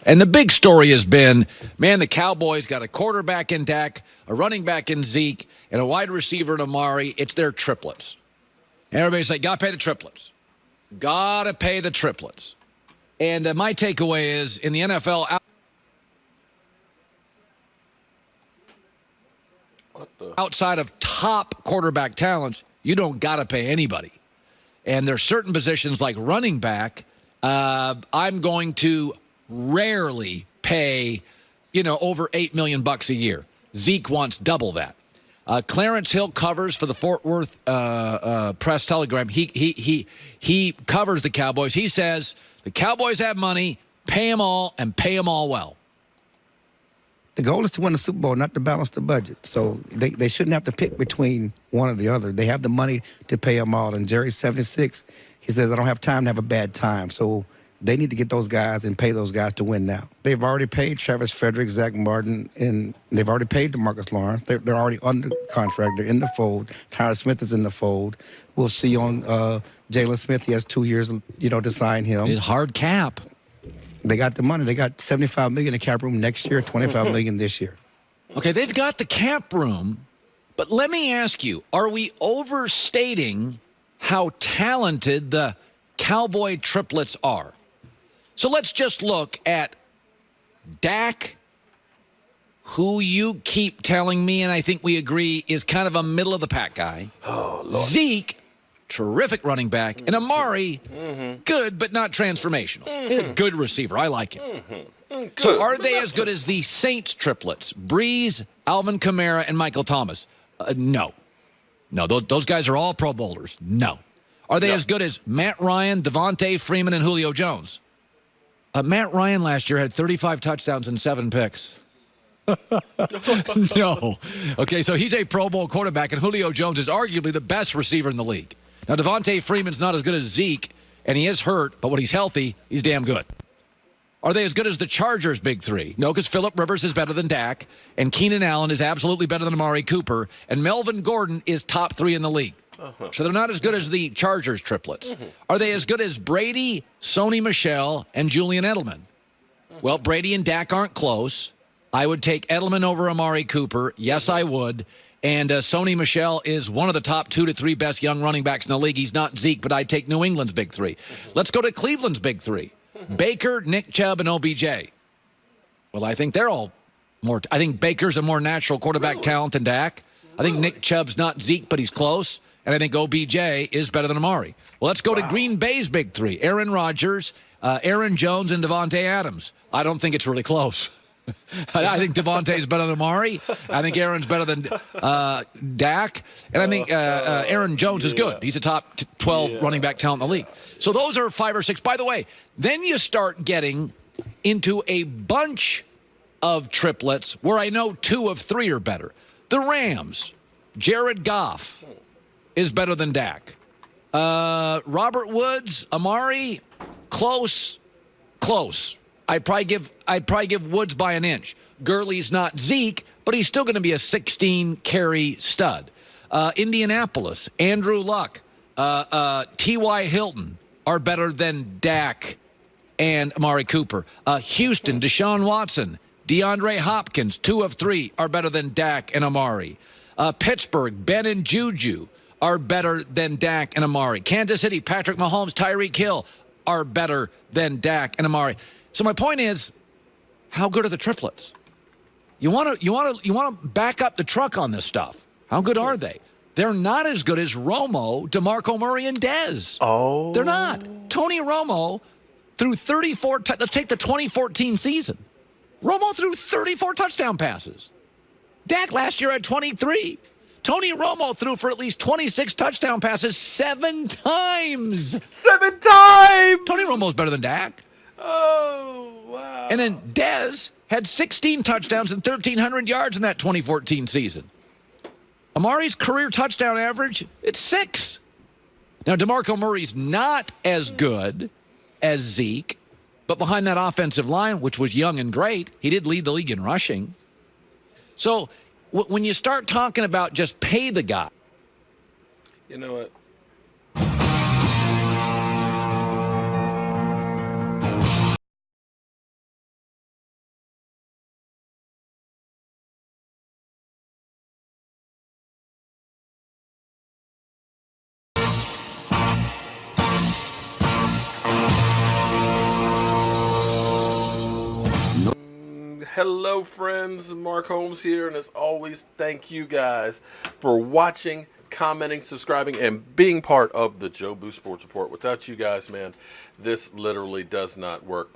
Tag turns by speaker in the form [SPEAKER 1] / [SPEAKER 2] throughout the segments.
[SPEAKER 1] And the big story has been, man, the Cowboys got a quarterback in Dak, a running back in Zeke, and a wide receiver in Amari. It's their triplets. And everybody's like, got to pay the triplets. Got to pay the triplets. And my takeaway is, in the NFL, outside of top quarterback talents, you don't got to pay anybody. And there's certain positions like running back, I'm going to rarely pay, over $8 million a year. Zeke wants double that. Clarence Hill covers for the Fort Worth Press Telegram. He covers the Cowboys. He says the Cowboys have money, pay them all, and pay them all well.
[SPEAKER 2] The goal is to win the Super Bowl, not to balance the budget. So they shouldn't have to pick between one or the other. They have the money to pay them all. And Jerry's 76. He says, I don't have time to have a bad time. So they need to get those guys and pay those guys to win now. They've already paid Travis Frederick, Zach Martin, and they've already paid DeMarcus Lawrence. They're already under contract. They're in the fold. Tyler Smith is in the fold. We'll see on Jalen Smith. He has 2 years, to sign him.
[SPEAKER 1] His hard cap.
[SPEAKER 2] They got the money. They got $75 million in cap room next year, $25 million this year.
[SPEAKER 1] Okay, they've got the cap room, but let me ask you, are we overstating how talented the Cowboy triplets are? So let's just look at Dak, who you keep telling me, and I think we agree, is kind of a middle-of-the-pack guy.
[SPEAKER 3] Oh, Lord.
[SPEAKER 1] Zeke, terrific running back. And Amari, good but not transformational. Good receiver. I like him. So are they as good as the Saints triplets? Breeze, Alvin Kamara, and Michael Thomas? No. No, those guys are all Pro Bowlers. No. Are they as good as Matt Ryan, Devontae Freeman, and Julio Jones? Matt Ryan last year had 35 touchdowns and 7 picks. No. Okay, so he's a Pro Bowl quarterback, and Julio Jones is arguably the best receiver in the league. Now, Devontae Freeman's not as good as Zeke, and he is hurt, but when he's healthy, he's damn good. Are they as good as the Chargers' big three? No, because Phillip Rivers is better than Dak, and Keenan Allen is absolutely better than Amari Cooper, and Melvin Gordon is top 3 in the league. So they're not as good as the Chargers triplets. Are they as good as Brady, Sony Michel, and Julian Edelman? Well, Brady and Dak aren't close. I would take Edelman over Amari Cooper. Yes, I would. And Sony Michel is one of the top 2 to 3 best young running backs in the league. He's not Zeke, but I'd take New England's big 3. Let's go to Cleveland's big 3. Baker, Nick Chubb, and OBJ. Well, I think they're all more. I think Baker's a more natural quarterback talent than Dak. I think Nick Chubb's not Zeke, but he's close. And I think OBJ is better than Amari. Well, let's go to Green Bay's big 3. Aaron Rodgers, Aaron Jones, and Devontae Adams. I don't think it's really close. I think Devontae's better than Amari. I think Aaron's better than Dak. And I think Aaron Jones is good. He's a top 12 running back talent in the league. So those are 5 or 6. By the way, then you start getting into a bunch of triplets where I know 2 of 3 are better. The Rams, Jared Goff is better than Dak. Robert Woods, Amari, close. I'd probably give Woods by an inch. Gurley's not Zeke, but he's still going to be a 16-carry stud. Indianapolis, Andrew Luck, T.Y. Hilton are better than Dak and Amari Cooper. Houston, Deshaun Watson, DeAndre Hopkins, 2 of 3 are better than Dak and Amari. Pittsburgh, Ben and Juju are better than Dak and Amari. Kansas City, Patrick Mahomes, Tyreek Hill are better than Dak and Amari. So my point is, how good are the triplets? You want to back up the truck on this stuff. How good are they? They're not as good as Romo, DeMarco Murray, and Dez.
[SPEAKER 3] Oh.
[SPEAKER 1] They're not. Tony Romo threw 34. Let's take the 2014 season. Romo threw 34 touchdown passes. Dak last year had 23. Tony Romo threw for at least 26 touchdown passes 7 times.
[SPEAKER 3] 7 times!
[SPEAKER 1] Tony Romo's better than Dak.
[SPEAKER 3] Oh, wow.
[SPEAKER 1] And then Dez had 16 touchdowns and 1,300 yards in that 2014 season. Amari's career touchdown average, it's 6. Now, DeMarco Murray's not as good as Zeke, but behind that offensive line, which was young and great, he did lead the league in rushing. So when you start talking about just pay the guy.
[SPEAKER 3] You know what? Hello, friends. Mark Holmes here, and as always, thank you guys for watching, commenting, subscribing, and being part of the Joe Boo Sports Report. Without you guys, man, this literally does not work.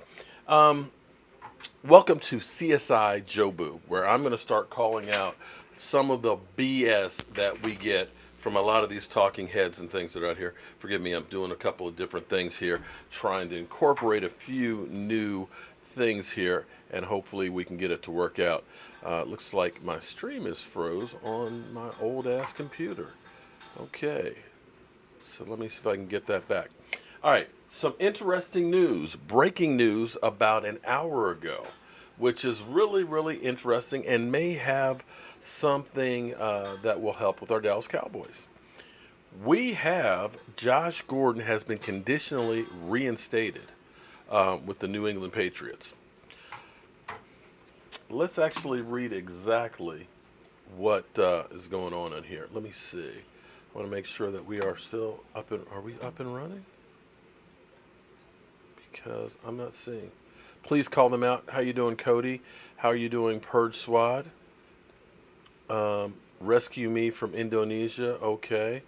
[SPEAKER 3] Welcome to CSI Joe Boo, where I'm going to start calling out some of the BS that we get from a lot of these talking heads and things that are out here. Forgive me, I'm doing a couple of different things here, trying to incorporate a few new things here, and hopefully we can get it to work out. Looks like my stream is froze on my old ass computer. Okay, so let me see if I can get that back. All right, some interesting news, breaking news about an hour ago, which is really, really interesting and may have something that will help with our Dallas Cowboys. We have Josh Gordon has been conditionally reinstated with the New England Patriots. Let's actually read exactly what is going on in here. Let me see. I want to make sure that we are still up and are we up and running? Because I'm not seeing. Please call them out. How you doing, Cody? How are you doing, Purge Swad? Rescue me from Indonesia. Okay.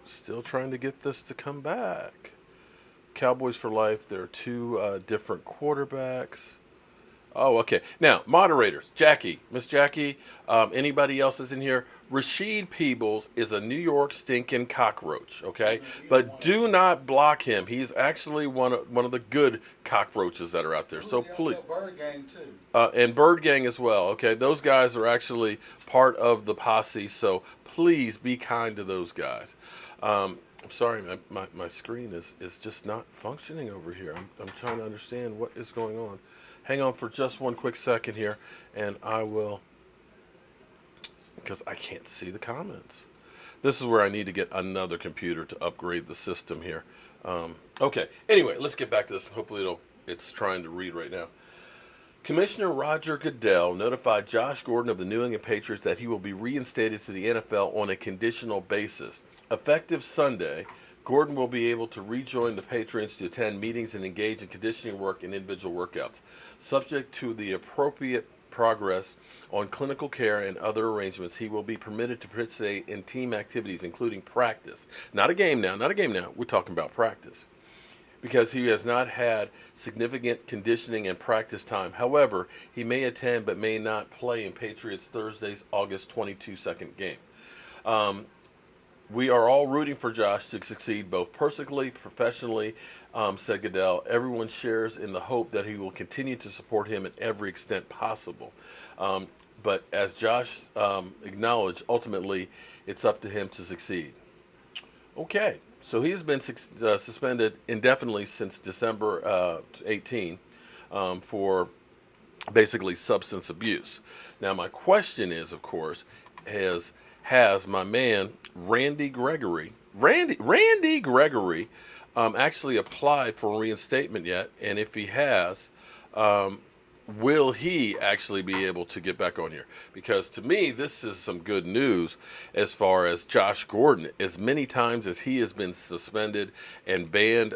[SPEAKER 3] Still trying to get this to come back. Cowboys for life. There are two different quarterbacks. Oh, okay. Now, moderators, Jackie, Miss Jackie, anybody else is in here? Rashid Peebles is a New York stinking cockroach, okay? But do not block him. He's actually one of the good cockroaches that are out there. So please.
[SPEAKER 4] Bird Gang too.
[SPEAKER 3] And Bird Gang as well, okay? Those guys are actually part of the posse, so please be kind to those guys. I'm sorry, my screen is just not functioning over here. I'm trying to understand what is going on. Hang on for just one quick second here, and I will, because I can't see the comments. This is where I need to get another computer to upgrade the system here. Okay, anyway, let's get back to this. Hopefully it's trying to read right now. Commissioner Roger Goodell notified Josh Gordon of the New England Patriots that he will be reinstated to the NFL on a conditional basis. Effective Sunday, Gordon will be able to rejoin the Patriots to attend meetings and engage in conditioning work and individual workouts. Subject to the appropriate progress on clinical care and other arrangements, he will be permitted to participate in team activities, including practice. Not a game now. We're talking about practice. Because he has not had significant conditioning and practice time. However, he may attend but may not play in Patriots Thursday's August 22 second game. We are all rooting for Josh to succeed both personally, professionally, said Goodell. Everyone shares in the hope that he will continue to support him in every extent possible. But as Josh acknowledged, ultimately, it's up to him to succeed. Okay, so he has been suspended indefinitely since December 18 for basically substance abuse. Now, my question is, of course, has my man Randy Gregory actually applied for reinstatement yet? And if he has, will he actually be able to get back on here? Because to me, this is some good news as far as Josh Gordon. As many times as he has been suspended and banned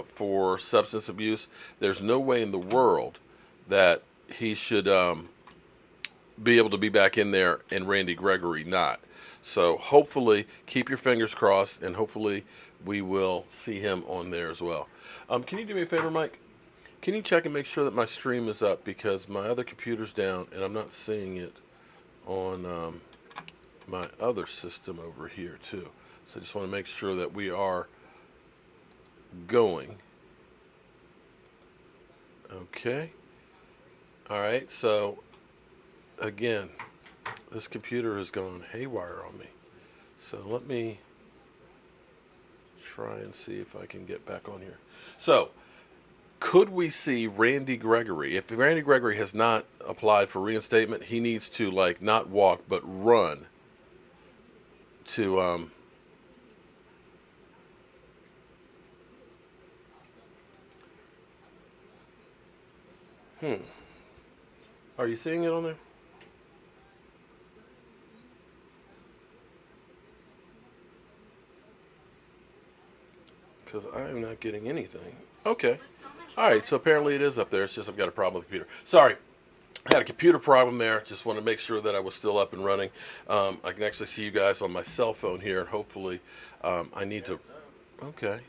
[SPEAKER 3] for substance abuse, there's no way in the world that he should be able to be back in there and Randy Gregory not. So hopefully, keep your fingers crossed, and hopefully we will see him on there as well. Can you do me a favor, Mike? Can you check and make sure that my stream is up, because my other computer's down and I'm not seeing it on my other system over here too. So I just want to make sure that we are going. Okay. All right. So again, this computer has gone haywire on me. So let me try and see if I can get back on here. So, could we see Randy Gregory? If Randy Gregory has not applied for reinstatement, he needs to not walk but run to Are you seeing it on there? Because I am not getting anything. Okay. All right, so apparently it is up there. It's just I've got a problem with the computer. Sorry. I had a computer problem there. Just want to make sure that I was still up and running. I can actually see you guys on my cell phone here, and hopefully I need to. Okay.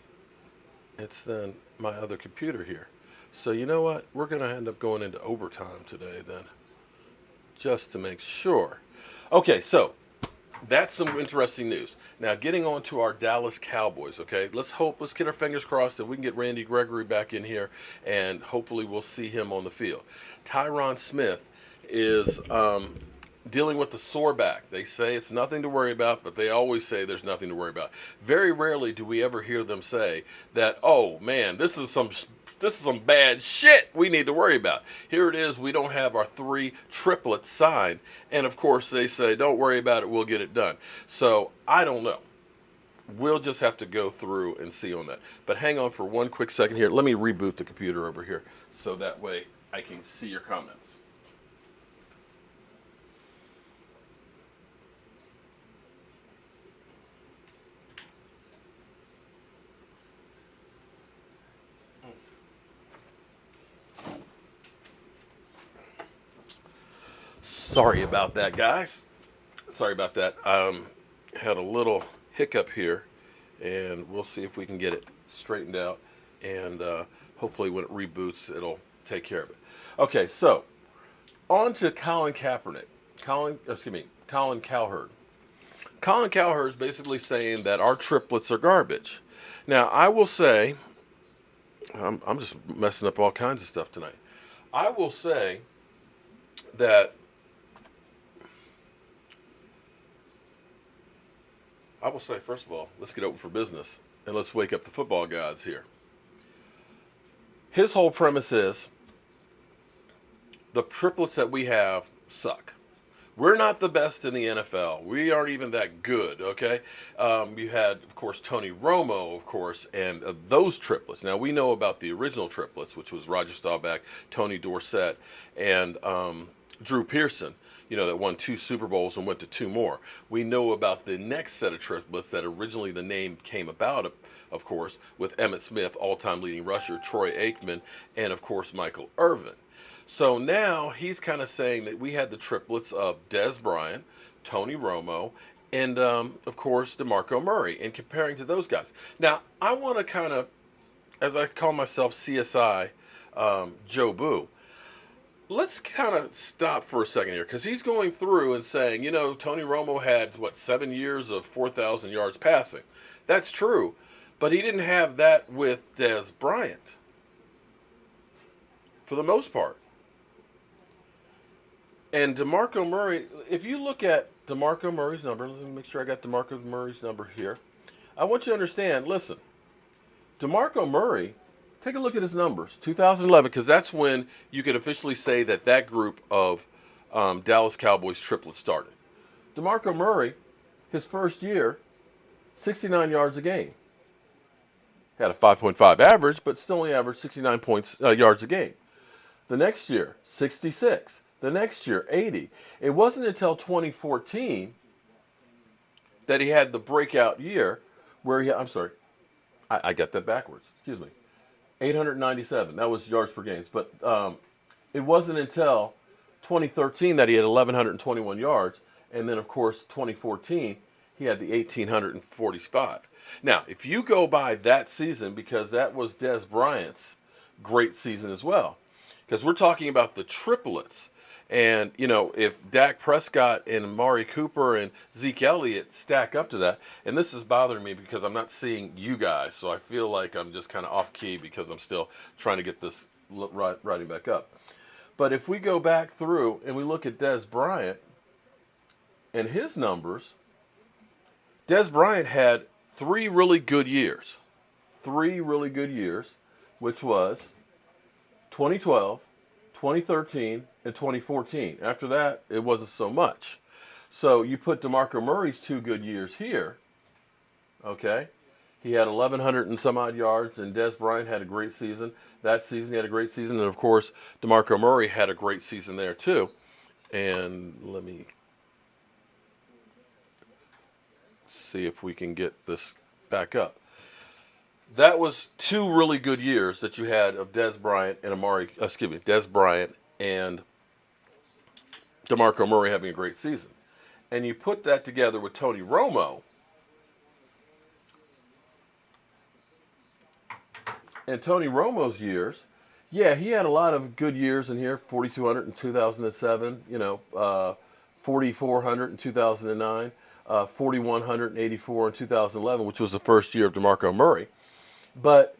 [SPEAKER 3] It's then my other computer here. So you know what? We're going to end up going into overtime today then, just to make sure. Okay, so that's some interesting news. Now, getting on to our Dallas Cowboys, okay? Let's get our fingers crossed that we can get Randy Gregory back in here, and hopefully we'll see him on the field. Tyron Smith is dealing with the sore back. They say it's nothing to worry about, but they always say there's nothing to worry about. Very rarely do we ever hear them say that, oh man, this is some bad shit we need to worry about. Here it is, we don't have our 3 triplets signed. And of course they say, don't worry about it, we'll get it done. So I don't know. We'll just have to go through and see on that. But hang on for one quick second here. Let me reboot the computer over here so that way I can see your comments. Sorry about that, guys. Sorry about that. Had a little hiccup here, and we'll see if we can get it straightened out. And hopefully, when it reboots, it'll take care of it. Okay, so on to Colin Kaepernick. Colin Cowherd. Colin Cowherd is basically saying that our triplets are garbage. Now, I will say, I'm just messing up all kinds of stuff tonight. I will say that first of all, let's get open for business and let's wake up the football gods here. His whole premise is the triplets that we have suck. We're not the best in the NFL. We aren't even that good, okay? You had, of course, Tony Romo, of course, and those triplets. Now, we know about the original triplets, which was Roger Staubach, Tony Dorsett, and Drew Pearson, that won 2 Super Bowls and went to 2 more. We know about the next set of triplets that originally the name came about, of course, with Emmitt Smith, all-time leading rusher, Troy Aikman, and, of course, Michael Irvin. So now he's kind of saying that we had the triplets of Dez Bryant, Tony Romo, and, of course, DeMarco Murray, and comparing to those guys. Now, I want to kind of, as I call myself CSI Joe Boo, let's kind of stop for a second here, because he's going through and saying, Tony Romo had, 7 years of 4,000 yards passing. That's true, but he didn't have that with Dez Bryant, for the most part. And DeMarco Murray, if you look at DeMarco Murray's number, let me make sure I got DeMarco Murray's number here. I want you to understand, listen, DeMarco Murray, take a look at his numbers, 2011, because that's when you could officially say that group of Dallas Cowboys triplets started. DeMarco Murray, his first year, 69 yards a game. Had a 5.5 average, but still only averaged 69 yards a game. The next year, 66. The next year, 80. It wasn't until 2014 that he had the breakout year where I got that backwards. Excuse me. 897. That was yards per game. But it wasn't until 2013 that he had 1,121 yards. And then, of course, 2014, he had the 1,845. Now, if you go by that season, because that was Dez Bryant's great season as well, because we're talking about the triplets. And, if Dak Prescott and Amari Cooper and Zeke Elliott stack up to that, and this is bothering me because I'm not seeing you guys, so I feel like I'm just kind of off key because I'm still trying to get this writing back up. But if we go back through and we look at Dez Bryant and his numbers, Dez Bryant had 3 really good years. 3 really good years, which was 2012, 2013, and 2014. After that, it wasn't so much. So you put DeMarco Murray's 2 good years here, okay? He had 1,100 and some odd yards, and Dez Bryant had a great season. That season, he had a great season. And, of course, DeMarco Murray had a great season there, too. And let me see if we can get this back up. That was two really good years that you had of Dez Bryant and Amari. Dez Bryant and DeMarco Murray having a great season, and you put that together with Tony Romo and Tony Romo's years. Yeah, he had a lot of good years in here. 4,200 in 2007. 4,400 in 2009. 4,184 in 2011, which was the first year of DeMarco Murray. But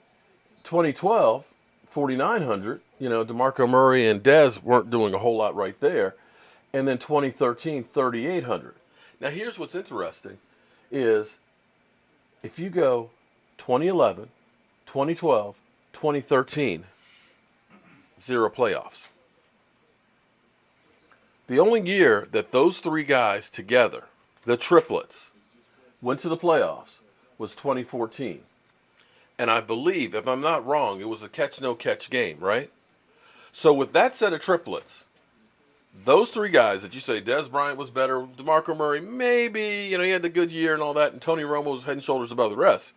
[SPEAKER 3] 2012, 4,900. DeMarco Murray and Dez weren't doing a whole lot right there. And then 2013, 3,800. Now, here's what's interesting is if you go 2011, 2012, 2013, 0 playoffs. The only year that those three guys together, the triplets, went to the playoffs was 2014. And I believe, if I'm not wrong, it was a catch-no-catch game, right? So with that set of triplets, those three guys that you say, Dez Bryant was better, DeMarco Murray, maybe, he had the good year and all that, and Tony Romo was head and shoulders above the rest.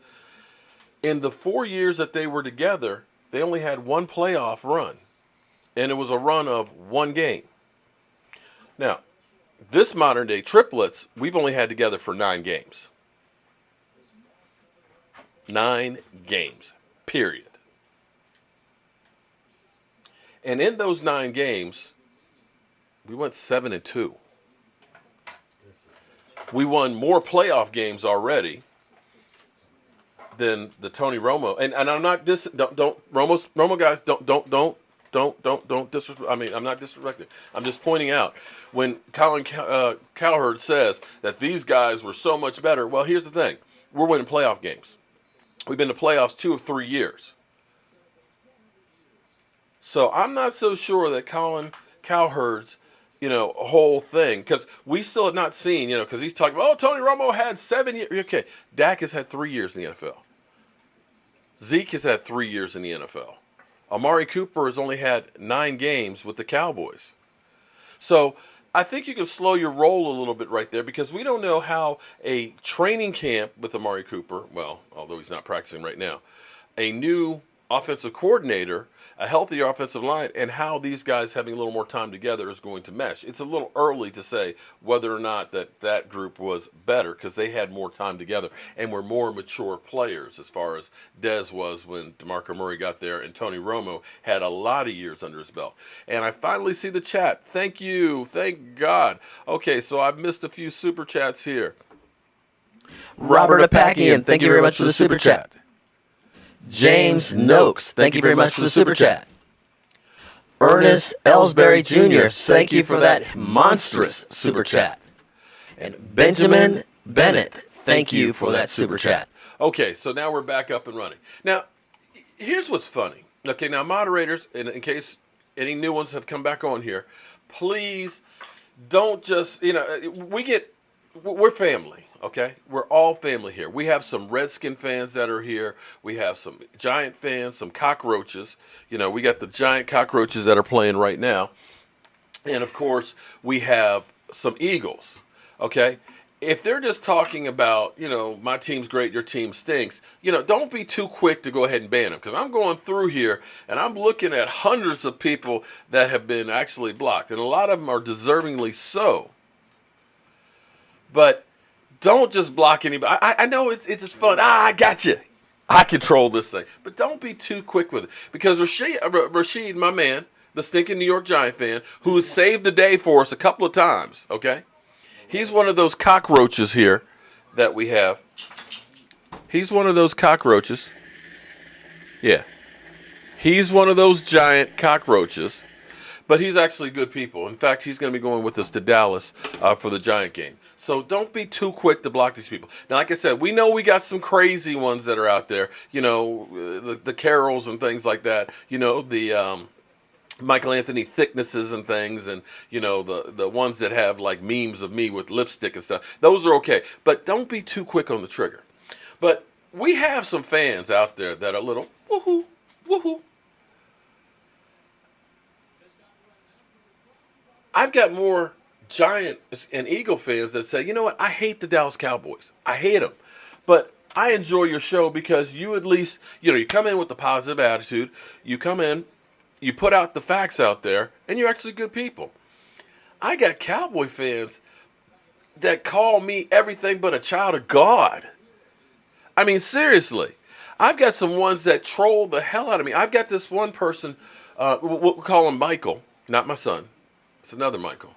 [SPEAKER 3] In the 4 years that they were together, they only had one playoff run, and it was a run of one game. Now, this modern-day triplets, we've only had together for 9 games. 9 games, period. And in those 9 games, we went 7-2. We won more playoff games already than the Tony Romo. And I'm not Romo guys, don't disrespect. I mean, I'm not disrespecting. I'm just pointing out when Colin Cowherd says that these guys were so much better. Well, here's the thing: we're winning playoff games. We've been to playoffs 2 of 3 years. So I'm not so sure that Colin Cowherd's whole thing, because we still have not seen, because he's talking about, Tony Romo had 7 years. Okay, Dak has had 3 years in the NFL. Zeke has had 3 years in the NFL. Amari Cooper has only had 9 games with the Cowboys. So I think you can slow your roll a little bit right there, because we don't know how a training camp with Amari Cooper, well, although he's not practicing right now, a new offensive coordinator, a healthier offensive line, and how these guys having a little more time together is going to mesh. It's a little early to say whether or not that group was better, because they had more time together and were more mature players, as far as Dez was when DeMarco Murray got there, and Tony Romo had a lot of years under his belt. And I finally see the chat. Thank you. Thank God. Okay, so I've missed a few super chats here.
[SPEAKER 4] Robert Apakian, thank you very much for the super chat. James Noakes, thank you very much for the super chat. Ernest Ellsbury Jr., thank you for that monstrous super chat. And Benjamin Bennett, thank you for that super chat.
[SPEAKER 3] Okay, so now we're back up and running. Now, here's what's funny. Okay, now moderators, in case any new ones have come back on here, please don't just, we're family. Okay, we're all family here. We have some Redskin fans that are here. We have some Giant fans, some cockroaches. We got the Giant cockroaches that are playing right now. And, of course, we have some Eagles. Okay, if they're just talking about, my team's great, your team stinks, don't be too quick to go ahead and ban them. Because I'm going through here, and I'm looking at hundreds of people that have been actually blocked. And a lot of them are deservingly so. But don't just block anybody. I know it's fun. I got you. I control this thing. But don't be too quick with it. Because Rashid, my man, the stinking New York Giant fan, who has saved the day for us a couple of times, okay? He's one of those cockroaches here that we have. He's one of those cockroaches. Yeah. He's one of those giant cockroaches. But he's actually good people. In fact, he's going to be going with us to Dallas for the Giant game. So don't be too quick to block these people. Now, like I said, we know we got some crazy ones that are out there. The Carols and things like that. The Michael Anthony thicknesses and things, and the ones that have like memes of me with lipstick and stuff. Those are okay. But don't be too quick on the trigger. But we have some fans out there that are a little woohoo, woohoo. I've got more Giant and Eagle fans that say, you know what, I hate the Dallas Cowboys. I hate them. But I enjoy your show because you at least, you come in with a positive attitude. You come in, you put out the facts out there, and you're actually good people. I got Cowboy fans that call me everything but a child of God. I mean, seriously. I've got some ones that troll the hell out of me. I've got this one person, we'll call him Michael, not my son. It's another Michael,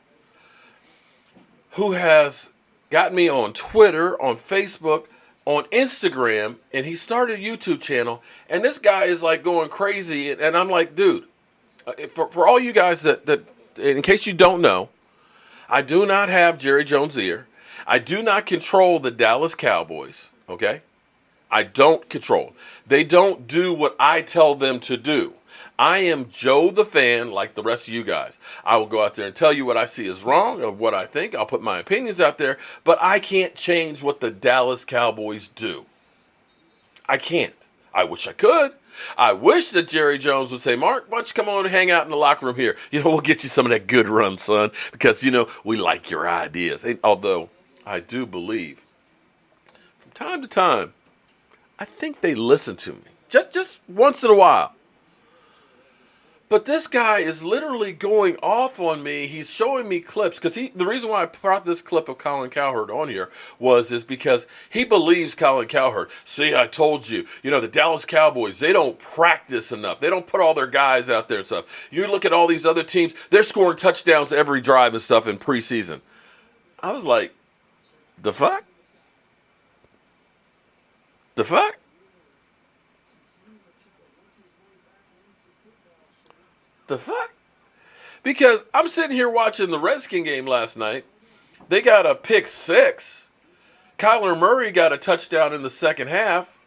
[SPEAKER 3] who has got me on Twitter, on Facebook, on Instagram, and he started a YouTube channel, and this guy is like going crazy, and I'm like, dude, for all you guys that, in case you don't know, I do not have Jerry Jones' ear. I do not control the Dallas Cowboys, okay? I don't control. They don't do what I tell them to do. I am Joe the fan like the rest of you guys. I will go out there and tell you what I see is wrong or what I think. I'll put my opinions out there, but I can't change what the Dallas Cowboys do. I can't. I wish I could. I wish that Jerry Jones would say, Mark, why don't you come on and hang out in the locker room here? We'll get you some of that good run, son, because, we like your ideas. And although I do believe from time to time, I think they listen to me just once in a while. But this guy is literally going off on me. He's showing me clips because the reason why I brought this clip of Colin Cowherd on here is because he believes Colin Cowherd. See, I told you, the Dallas Cowboys, they don't practice enough. They don't put all their guys out there and stuff. You look at all these other teams, they're scoring touchdowns every drive and stuff in preseason. I was like, the fuck? The fuck? The fuck? Because I'm sitting here watching the Redskin game last night. They got a pick 6. Kyler Murray got a touchdown in the second half.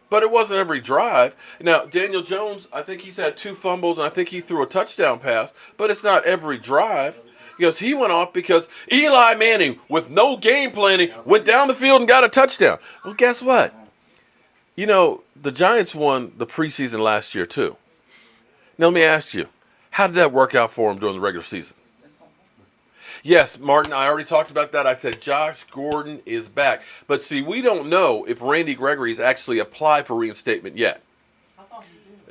[SPEAKER 3] But it wasn't every drive. Now, Daniel Jones, I think he's had 2 fumbles, and I think he threw a touchdown pass. But it's not every drive. Because he went off because Eli Manning, with no game planning, went down the field and got a touchdown. Well, guess what? The Giants won the preseason last year, too. Now, let me ask you, how did that work out for him during the regular season? Yes, Martin, I already talked about that. I said Josh Gordon is back. But see, we don't know if Randy Gregory's actually applied for reinstatement yet.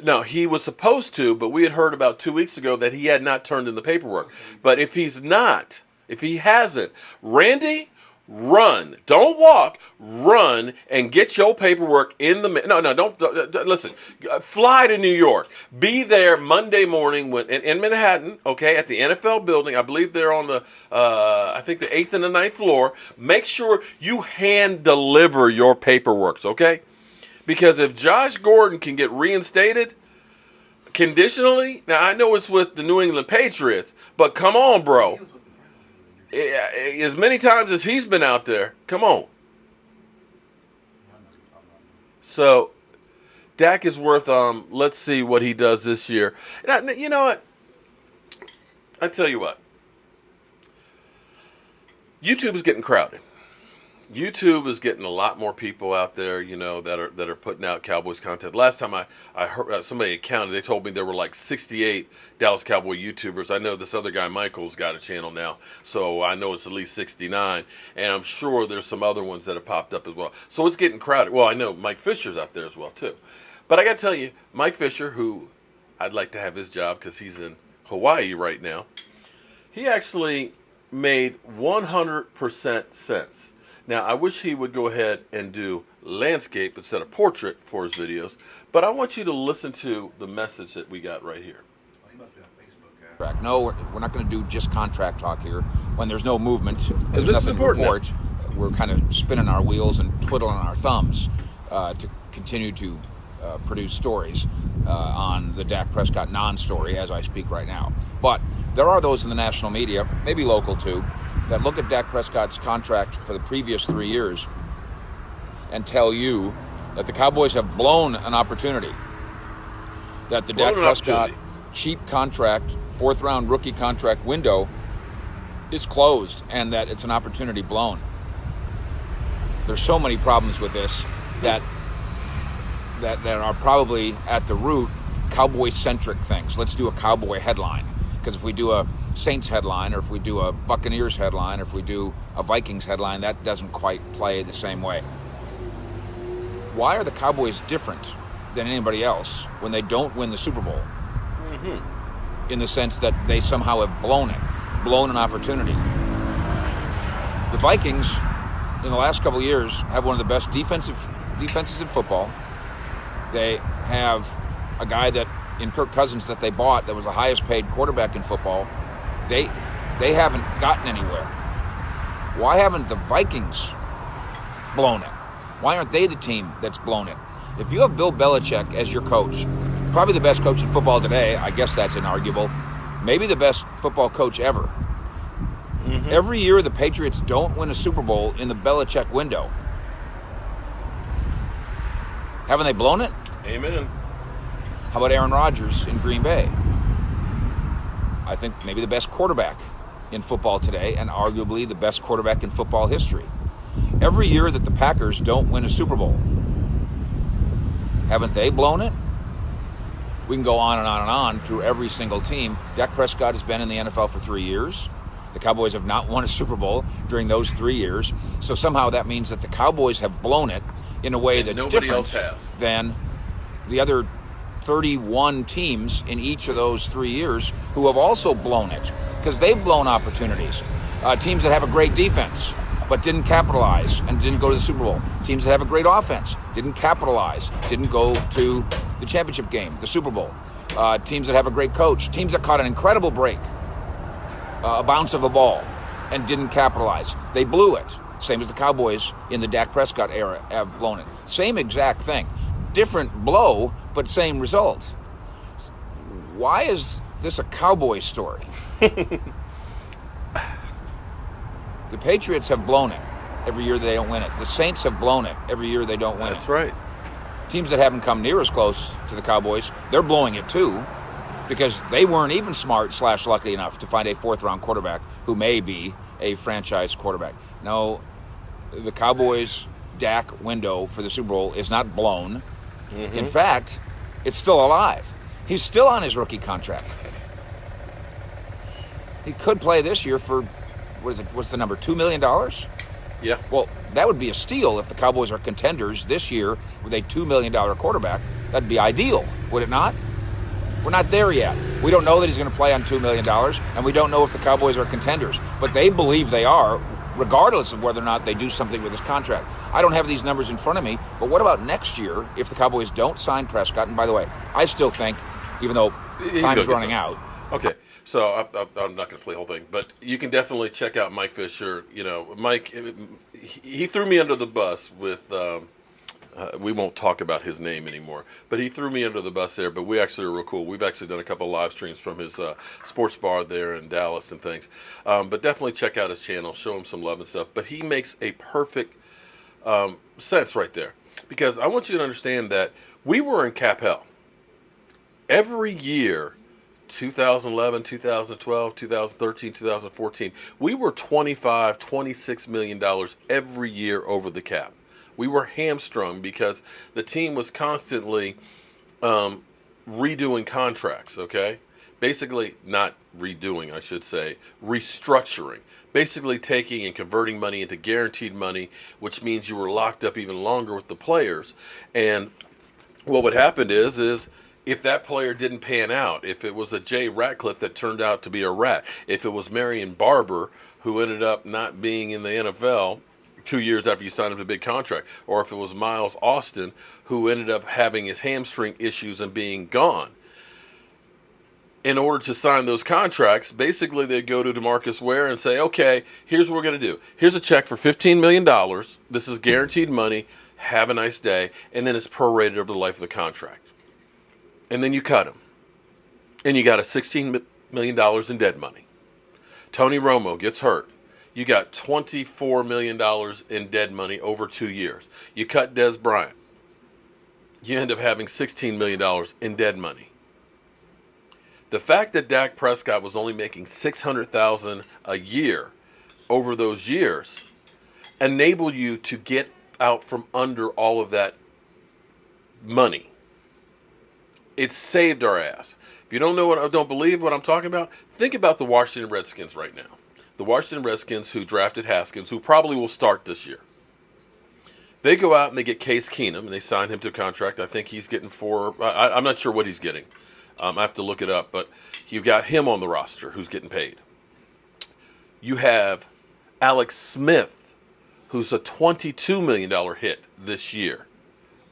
[SPEAKER 3] No, he was supposed to, but we had heard about 2 weeks ago that he had not turned in the paperwork. But if he hasn't, Randy, run. Don't walk. Run and get your paperwork in the... No, don't listen. Fly to New York. Be there Monday morning in Manhattan, okay, at the NFL building. I believe they're on the, I think the 8th and the 9th floor. Make sure you hand deliver your paperwork, okay? Because if Josh Gordon can get reinstated conditionally, now I know it's with the New England Patriots, but come on, bro. As many times as he's been out there, come on. So, Dak is worth, let's see what he does this year. Now, you know what? I tell you what. YouTube is getting crowded. YouTube is getting a lot more people out there, that are putting out Cowboys content. Last time I heard somebody counted, they told me there were like 68 Dallas Cowboy YouTubers. I know this other guy, Michael's got a channel now, so I know it's at least 69. And I'm sure there's some other ones that have popped up as well. So it's getting crowded. Well, I know Mike Fisher's out there as well, too. But I got to tell you, Mike Fisher, who I'd like to have his job because he's in Hawaii right now, he actually made 100% sense. Now, I wish he would go ahead and do landscape instead of portrait for his videos, but I want you to listen to the message that we got right here.
[SPEAKER 5] No, we're not going to do just contract talk here when there's no movement. There's
[SPEAKER 3] this is
[SPEAKER 5] nothing to
[SPEAKER 3] important
[SPEAKER 5] report. We're kind of spinning our wheels and twiddling our thumbs to continue to produce stories on the Dak Prescott non-story as I speak right now. But there are those in the national media, maybe local too, that look at Dak Prescott's contract for the previous 3 years and tell you that the Cowboys have blown an opportunity. That the Dak Prescott cheap contract, 4th-round rookie contract window is closed and that it's an opportunity blown. There's so many problems with this that are probably at the root Cowboy-centric things. Let's do a Cowboy headline. Because if we do a Saints headline, or if we do a Buccaneers headline, or if we do a Vikings headline, that doesn't quite play the same way. why are the Cowboys different than anybody else when they don't win the Super Bowl? In the sense that they somehow have blown an opportunity. The Vikings, in the last couple of years, have one of the best defenses in football. They have a guy that in Kirk Cousins that they bought that was the highest paid quarterback in football. They haven't gotten anywhere. Why haven't the Vikings blown it? Why aren't they the team that's blown it? If you have Bill Belichick as your coach, probably the best coach in football today, I guess that's inarguable, maybe the best football coach ever. Every year the Patriots don't win a Super Bowl in the Belichick window. Haven't they blown it?
[SPEAKER 3] Amen.
[SPEAKER 5] How about Aaron Rodgers in Green Bay? I think maybe the best quarterback in football today and arguably the best quarterback in football history. Every year that the Packers don't win a Super Bowl, haven't they blown it? We can go on and on and on through every single team. Dak Prescott has been in the NFL for 3 years. The Cowboys have not won a Super Bowl during those 3 years. So somehow that means that the Cowboys have blown it in a way that's different than the other 31 teams in each of those 3 years who have also blown it because they've blown opportunities. Teams that have a great defense but didn't capitalize and didn't go to the Super Bowl. Teams that have a great offense didn't capitalize, didn't go to the championship game, the Super Bowl. Teams that have a great coach, teams that caught an incredible break, a bounce of a ball, and didn't capitalize. They blew it. Same as the Cowboys in the Dak Prescott era have blown it. Same exact thing. Different blow, but same result. Why is this a Cowboy story? The Patriots have blown it every year they don't win it. The Saints have blown it every year they don't win it.
[SPEAKER 3] That's right.
[SPEAKER 5] Teams that haven't come near as close to the Cowboys, they're blowing it too because they weren't even smart/lucky enough to find a fourth-round quarterback who may be a franchise quarterback. No, the Cowboys' Dak window for the Super Bowl is not blown. In fact, it's still alive. He's still on his rookie contract. He could play this year for, what's the number, $2 million?
[SPEAKER 3] Yeah.
[SPEAKER 5] Well, that would be a steal if the Cowboys are contenders this year with a $2 million quarterback. That'd be ideal, would it not? We're not there yet. We don't know that he's going to play on $2 million, and we don't know if the Cowboys are contenders. But they believe they are, regardless of whether or not they do something with his contract. I don't have these numbers in front of me, but what about next year if the Cowboys don't sign Prescott? And by the way, I still think, even though time is running out.
[SPEAKER 3] Okay, so I'm not going to play the whole thing, but you can definitely check out Mike Fisher. You know, Mike, he threw me under the bus with, we won't talk about his name anymore, but he threw me under the bus there, but we actually are real cool. We've actually done a couple of live streams from his sports bar there in Dallas and things. But definitely check out his channel, show him some love and stuff. But he makes a perfect sense right there, because I want you to understand that we were in cap hell. Every year, 2011, 2012, 2013, 2014, we were $25, $26 million every year over the cap. We were hamstrung because the team was constantly redoing contracts, okay? Basically, not redoing, I should say, restructuring. Basically taking and converting money into guaranteed money, which means you were locked up even longer with the players. And what would happen is if that player didn't pan out, if it was a Jay Ratcliffe that turned out to be a rat, if it was Marion Barber who ended up not being in the NFL 2 years after you signed him to a big contract, or if it was Miles Austin who ended up having his hamstring issues and being gone. In order to sign those contracts, basically they'd go to DeMarcus Ware and say, okay, here's what we're going to do. Here's a check for $15 million. This is guaranteed money. Have a nice day. And then it's prorated over the life of the contract. And then you cut him. And you got a $16 million in dead money. Tony Romo gets hurt. You got $24 million in dead money over 2 years. You cut Des Bryant. You end up having $16 million in dead money. The fact that Dak Prescott was only making $600,000 a year over those years enabled you to get out from under all of that money. It saved our ass. If you don't believe what I'm talking about, think about the Washington Redskins right now. The Washington Redskins who drafted Haskins, who probably will start this year. They go out and they get Case Keenum, and they sign him to a contract. I think he's getting I'm not sure what he's getting. I have to look it up, but you've got him on the roster who's getting paid. You have Alex Smith, who's a $22 million hit this year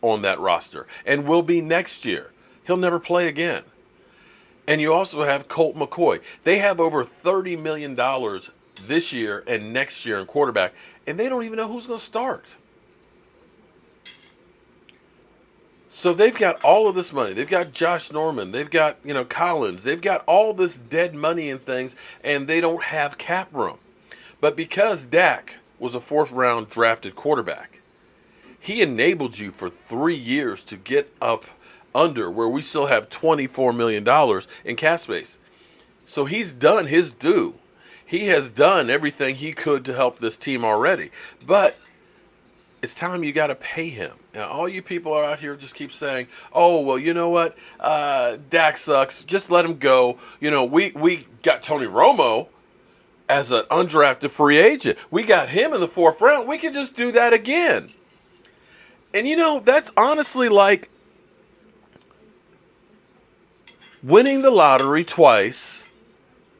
[SPEAKER 3] on that roster, and will be next year. He'll never play again. And you also have Colt McCoy. They have over $30 million this year and next year in quarterback, and they don't even know who's going to start. So they've got all of this money. They've got Josh Norman. They've got, Collins. They've got all this dead money and things, and they don't have cap room. But because Dak was a fourth-round drafted quarterback, he enabled you for 3 years to get up under where we still have $24 million in cap space. So he's done his due. He has done everything he could to help this team already. But it's time you got to pay him. Now, all you people are out here just keep saying, oh, well, you know what? Dak sucks. Just let him go. We got Tony Romo as an undrafted free agent. We got him in the fourth round. We can just do that again. And, that's honestly like winning the lottery twice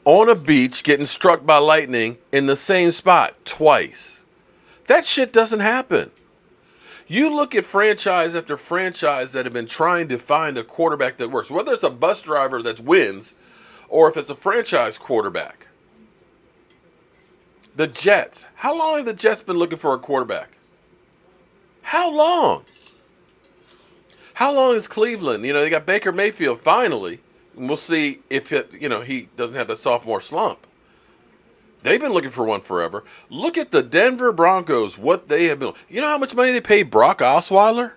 [SPEAKER 3] on a beach, getting struck by lightning in the same spot twice. That shit doesn't happen. You look at franchise after franchise that have been trying to find a quarterback that works, whether it's a bus driver that wins or if it's a franchise quarterback. The Jets. How long have the Jets been looking for a quarterback? How long? How long is Cleveland? They got Baker Mayfield finally. And we'll see if he doesn't have that sophomore slump. They've been looking for one forever. Look at the Denver Broncos, what they have been. You know how much money they paid Brock Osweiler?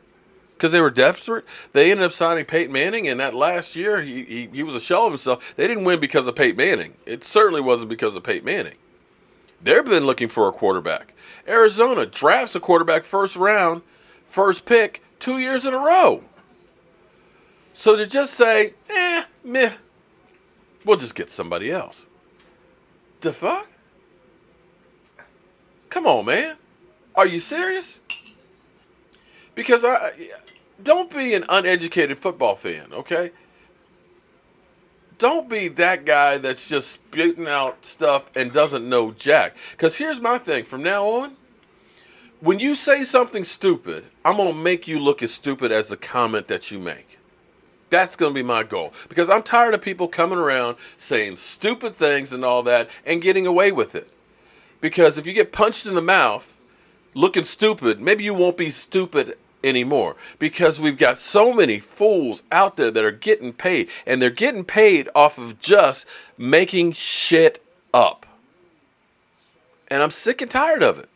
[SPEAKER 3] Because they were desperate. They ended up signing Peyton Manning, and that last year, he was a shell of himself. They didn't win because of Peyton Manning. It certainly wasn't because of Peyton Manning. They've been looking for a quarterback. Arizona drafts a quarterback first round, first pick, 2 years in a row. So to just say, meh, we'll just get somebody else. The fuck? Come on, man. Are you serious? Because don't be an uneducated football fan, okay? Don't be that guy that's just spitting out stuff and doesn't know jack. Because here's my thing. From now on, when you say something stupid, I'm going to make you look as stupid as the comment that you make. That's going to be my goal. Because I'm tired of people coming around saying stupid things and all that and getting away with it. Because if you get punched in the mouth looking stupid, maybe you won't be stupid anymore. Because we've got so many fools out there that are getting paid. And they're getting paid off of just making shit up. And I'm sick and tired of it.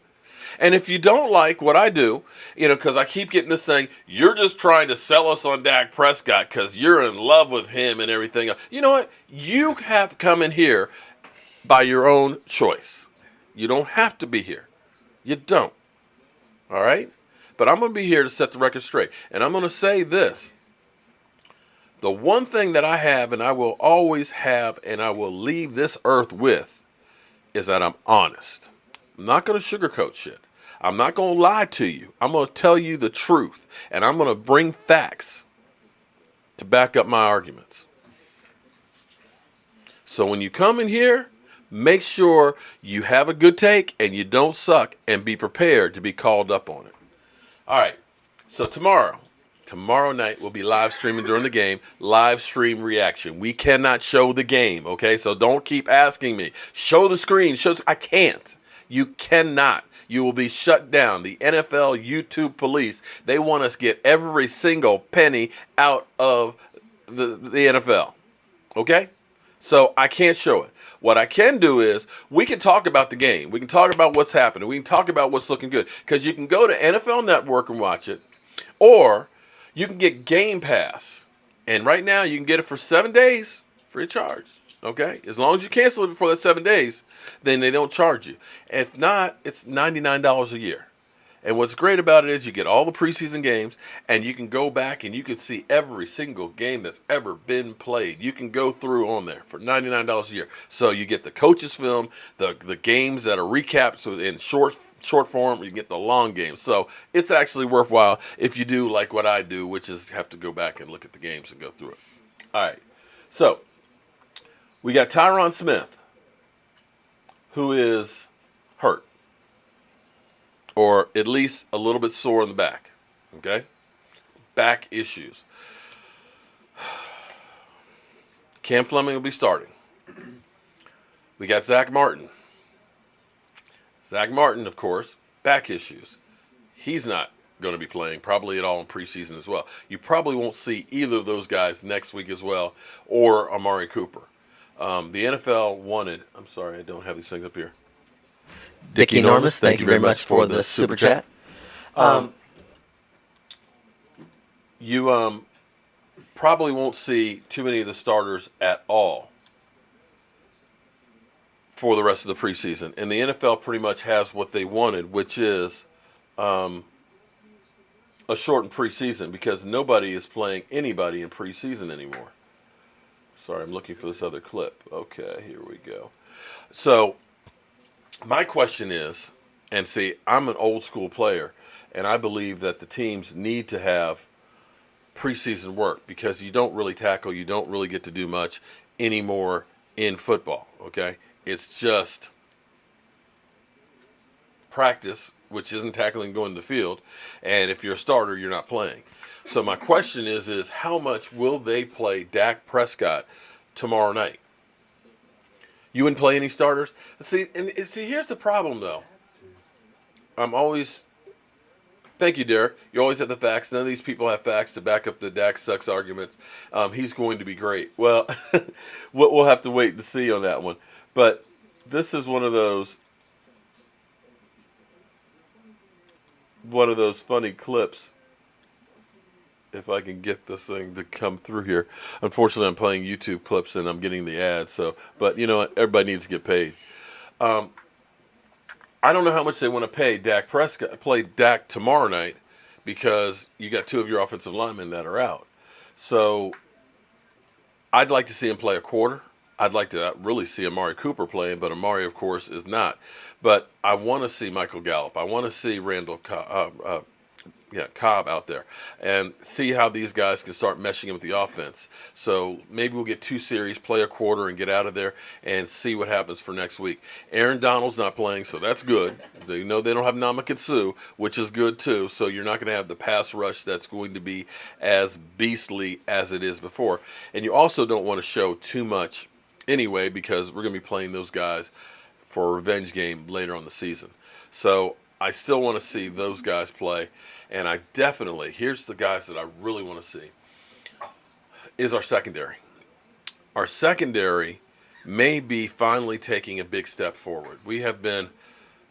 [SPEAKER 3] And if you don't like what I do, because I keep getting this saying, you're just trying to sell us on Dak Prescott because you're in love with him and everything else. You know what? You have come in here by your own choice. You don't have to be here. You don't. All right? But I'm going to be here to set the record straight. And I'm going to say this. The one thing that I have and I will always have and I will leave this earth with is that I'm honest. I'm not going to sugarcoat shit. I'm not going to lie to you. I'm going to tell you the truth. And I'm going to bring facts to back up my arguments. So when you come in here, make sure you have a good take and you don't suck and be prepared to be called up on it. All right. So tomorrow night we'll be live streaming during the game, live stream reaction. We cannot show the game, okay? So don't keep asking me. Show the screen. I can't. You cannot. You will be shut down. The NFL YouTube police, they want us to get every single penny out of the NFL. Okay? So I can't show it. What I can do is we can talk about the game. We can talk about what's happening. We can talk about what's looking good. Because you can go to NFL Network and watch it. Or you can get Game Pass. And right now you can get it for 7 days free of charge. Okay? As long as you cancel it before that 7 days, then they don't charge you. If not, it's $99 a year. And what's great about it is you get all the preseason games, and you can go back and you can see every single game that's ever been played. You can go through on there for $99 a year. So you get the coaches' film, the games that are recapped in short short form, you can get the long game. So it's actually worthwhile if you do like what I do, which is have to go back and look at the games and go through it. All right. So we got Tyron Smith, who is hurt, or at least a little bit sore in the back. Okay? Back issues. Cam Fleming will be starting. We got Zach Martin. Zach Martin, of course, back issues. He's not going to be playing probably at all in preseason as well. You probably won't see either of those guys next week as well, or Amari Cooper. The NFL wanted, I'm sorry, I don't have these things up here.
[SPEAKER 4] Dickie Enormous, thank you very much for the super chat.
[SPEAKER 3] You probably won't see too many of the starters at all for the rest of the preseason. And the NFL pretty much has what they wanted, which is a shortened preseason, because nobody is playing anybody in preseason anymore. Sorry, I'm looking for this other clip. Okay, here we go. So my question is, and see, I'm an old school player, and I believe that the teams need to have preseason work, because you don't really tackle, you don't really get to do much anymore in football, okay? It's just practice, which isn't tackling going to the field, and if you're a starter, you're not playing. So my question is how much will they play Dak Prescott tomorrow night? You wouldn't play any starters? See, here's the problem, though. Thank you, Derek. You always have the facts. None of these people have facts to back up the Dak sucks arguments. He's going to be great. Well, we'll have to wait to see on that one. But this is one of those funny clips. If I can get this thing to come through here. Unfortunately, I'm playing YouTube clips and I'm getting the ads. But you know what? Everybody needs to get paid. I don't know how much they want to pay Dak Prescott, play Dak tomorrow night, because you got two of your offensive linemen that are out. So I'd like to see him play a quarter. I'd like to really see Amari Cooper playing, but Amari, of course, is not. But I want to see Michael Gallup. I want to see Randall Cobb out there, and see how these guys can start meshing in with the offense. So maybe we'll get 2 series, play a quarter, and get out of there and see what happens for next week. Aaron Donald's not playing, so that's good. They know they don't have Namakatsu, which is good too. So you're not going to have the pass rush that's going to be as beastly as it is before. And you also don't want to show too much anyway, because we're going to be playing those guys for a revenge game later on the season. So I still want to see those guys play. And I definitely, here's the guys that I really want to see, is our secondary. Our secondary may be finally taking a big step forward. We have been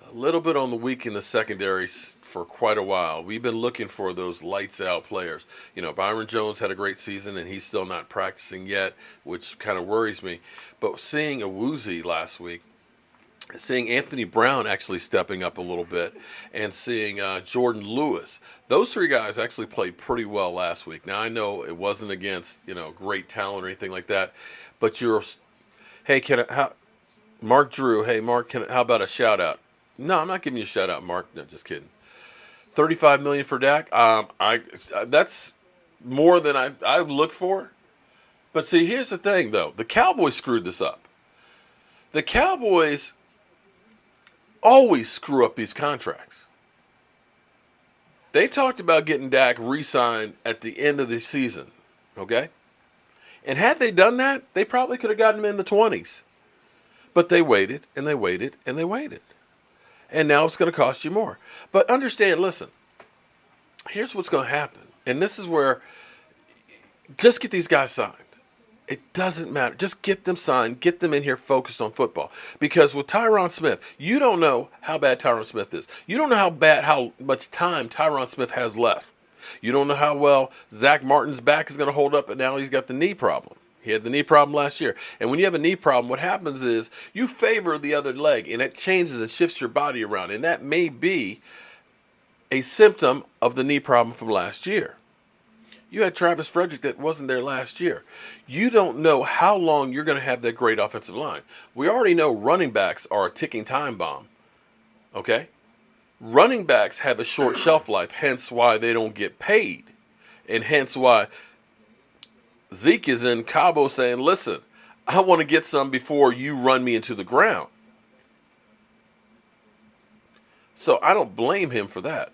[SPEAKER 3] a little bit on the weak in the secondary for quite a while. We've been looking for those lights out players. You know, Byron Jones had a great season and he's still not practicing yet, which kind of worries me. But seeing Awuzie last week, seeing Anthony Brown actually stepping up a little bit, and seeing Jordan Lewis. Those 3 guys actually played pretty well last week. Now, I know it wasn't against, great talent or anything like that, but Mark Drew, hey, Mark, how about a shout-out? No, I'm not giving you a shout-out, Mark. No, just kidding. $35 million for Dak? That's more than I looked for. But see, here's the thing, though. The Cowboys screwed this up. The Cowboys always screw up these contracts. They talked about getting Dak re-signed at the end of the season, okay? And had they done that, they probably could have gotten him in the 20s. But they waited, and they waited, and they waited. And now it's going to cost you more. But understand, listen, here's what's going to happen. And this is where, just get these guys signed. It doesn't matter. Just get them signed. Get them in here focused on football. Because with Tyron Smith, you don't know how bad Tyron Smith is. You don't know how much time Tyron Smith has left. You don't know how well Zach Martin's back is going to hold up, and now he's got the knee problem. He had the knee problem last year. And when you have a knee problem, what happens is you favor the other leg, and it changes and shifts your body around. And that may be a symptom of the knee problem from last year. You had Travis Frederick that wasn't there last year. You don't know how long you're going to have that great offensive line. We already know running backs are a ticking time bomb. Okay? Running backs have a short shelf life, hence why they don't get paid. And hence why Zeke is in Cabo saying, listen, I want to get some before you run me into the ground. So I don't blame him for that.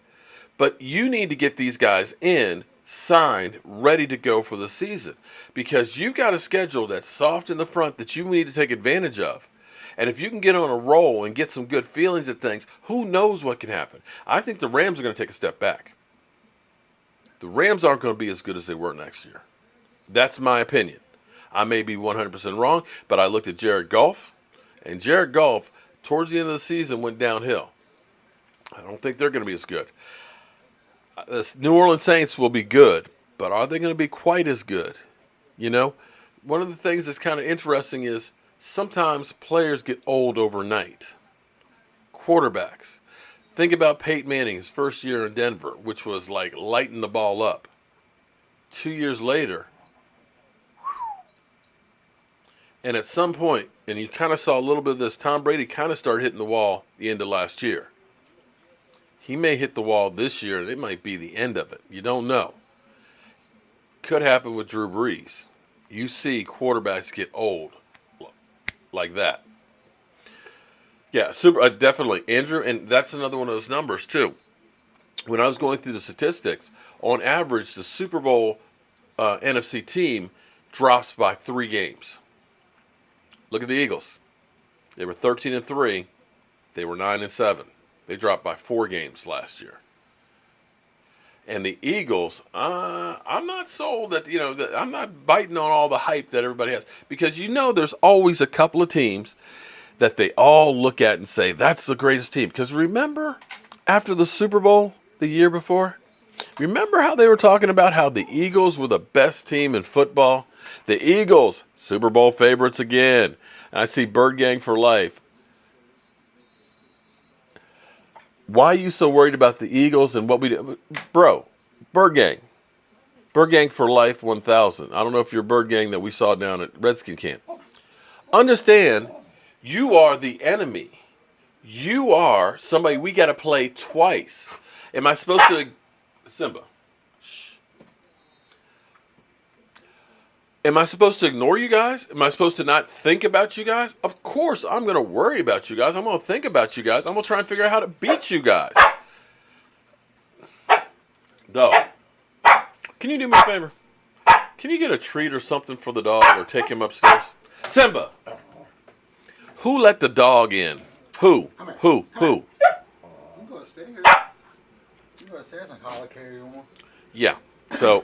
[SPEAKER 3] But you need to get these guys in, signed, ready to go for the season. Because you've got a schedule that's soft in the front that you need to take advantage of. And if you can get on a roll and get some good feelings at things, who knows what can happen? I think the Rams are going to take a step back. The Rams aren't going to be as good as they were next year. That's my opinion. I may be 100% wrong, but I looked at Jared Goff, and Jared Goff, towards the end of the season, went downhill. I don't think they're going to be as good. The New Orleans Saints will be good, but are they going to be quite as good? You know, one of the things that's kind of interesting is sometimes players get old overnight. Quarterbacks. Think about Peyton Manning's first year in Denver, which was like lighting the ball up. 2 years later, and at some point, and you kind of saw a little bit of this, Tom Brady kind of started hitting the wall the end of last year. He may hit the wall this year, and it might be the end of it. You don't know. Could happen with Drew Brees. You see quarterbacks get old like that. Yeah, definitely. Andrew, and that's another one of those numbers, too. When I was going through the statistics, on average, the Super Bowl NFC team drops by 3 games. Look at the Eagles. They were 13-3. They were 9-7. They dropped by 4 games last year. And the Eagles, I'm not sold that, I'm not biting on all the hype that everybody has. Because there's always a couple of teams that they all look at and say, that's the greatest team. Because remember, after the Super Bowl the year before, remember how they were talking about how the Eagles were the best team in football? The Eagles, Super Bowl favorites again. And I see Bird Gang for life. Why are you so worried about the Eagles and what we do? Bro, Bird Gang. Bird Gang for life 1000. I don't know if you're Bird Gang that we saw down at Redskin Camp. Understand, you are the enemy. You are somebody we got to play twice. Am I supposed to... Simba. Am I supposed to ignore you guys? Am I supposed to not think about you guys? Of course, I'm going to worry about you guys. I'm going to think about you guys. I'm going to try and figure out how to beat you guys. Dog. Can you do me a favor? Can you get a treat or something for the dog or take him upstairs? Simba. Who let the dog in? Who? Who?
[SPEAKER 2] You go upstairs. You go upstairs and call a carry on.
[SPEAKER 3] Yeah. So...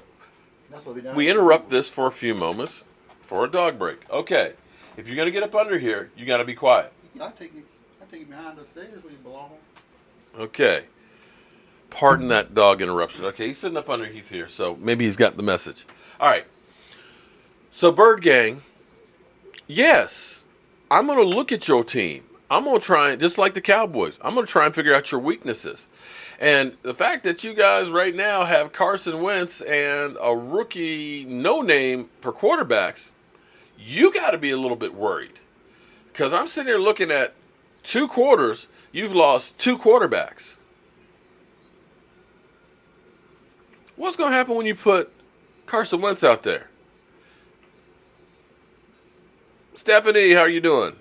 [SPEAKER 2] That's what we done.
[SPEAKER 3] we interrupt this for a few moments for a dog break. Okay. If you're going to get up under here, you got to be quiet.
[SPEAKER 2] I take you behind the stairs where you belong.
[SPEAKER 3] Okay. Pardon that dog interruption. Okay, he's sitting up underneath here, so maybe he's got the message. All right. So, Bird Gang, yes, I'm going to look at your team. I'm going to try, just like the Cowboys, I'm going to try and figure out your weaknesses. And the fact that you guys right now have Carson Wentz and a rookie no-name for quarterbacks, you got to be a little bit worried. Because I'm sitting here looking at 2 quarters, you've lost 2 quarterbacks. What's going to happen when you put Carson Wentz out there? Stephanie, how are you doing?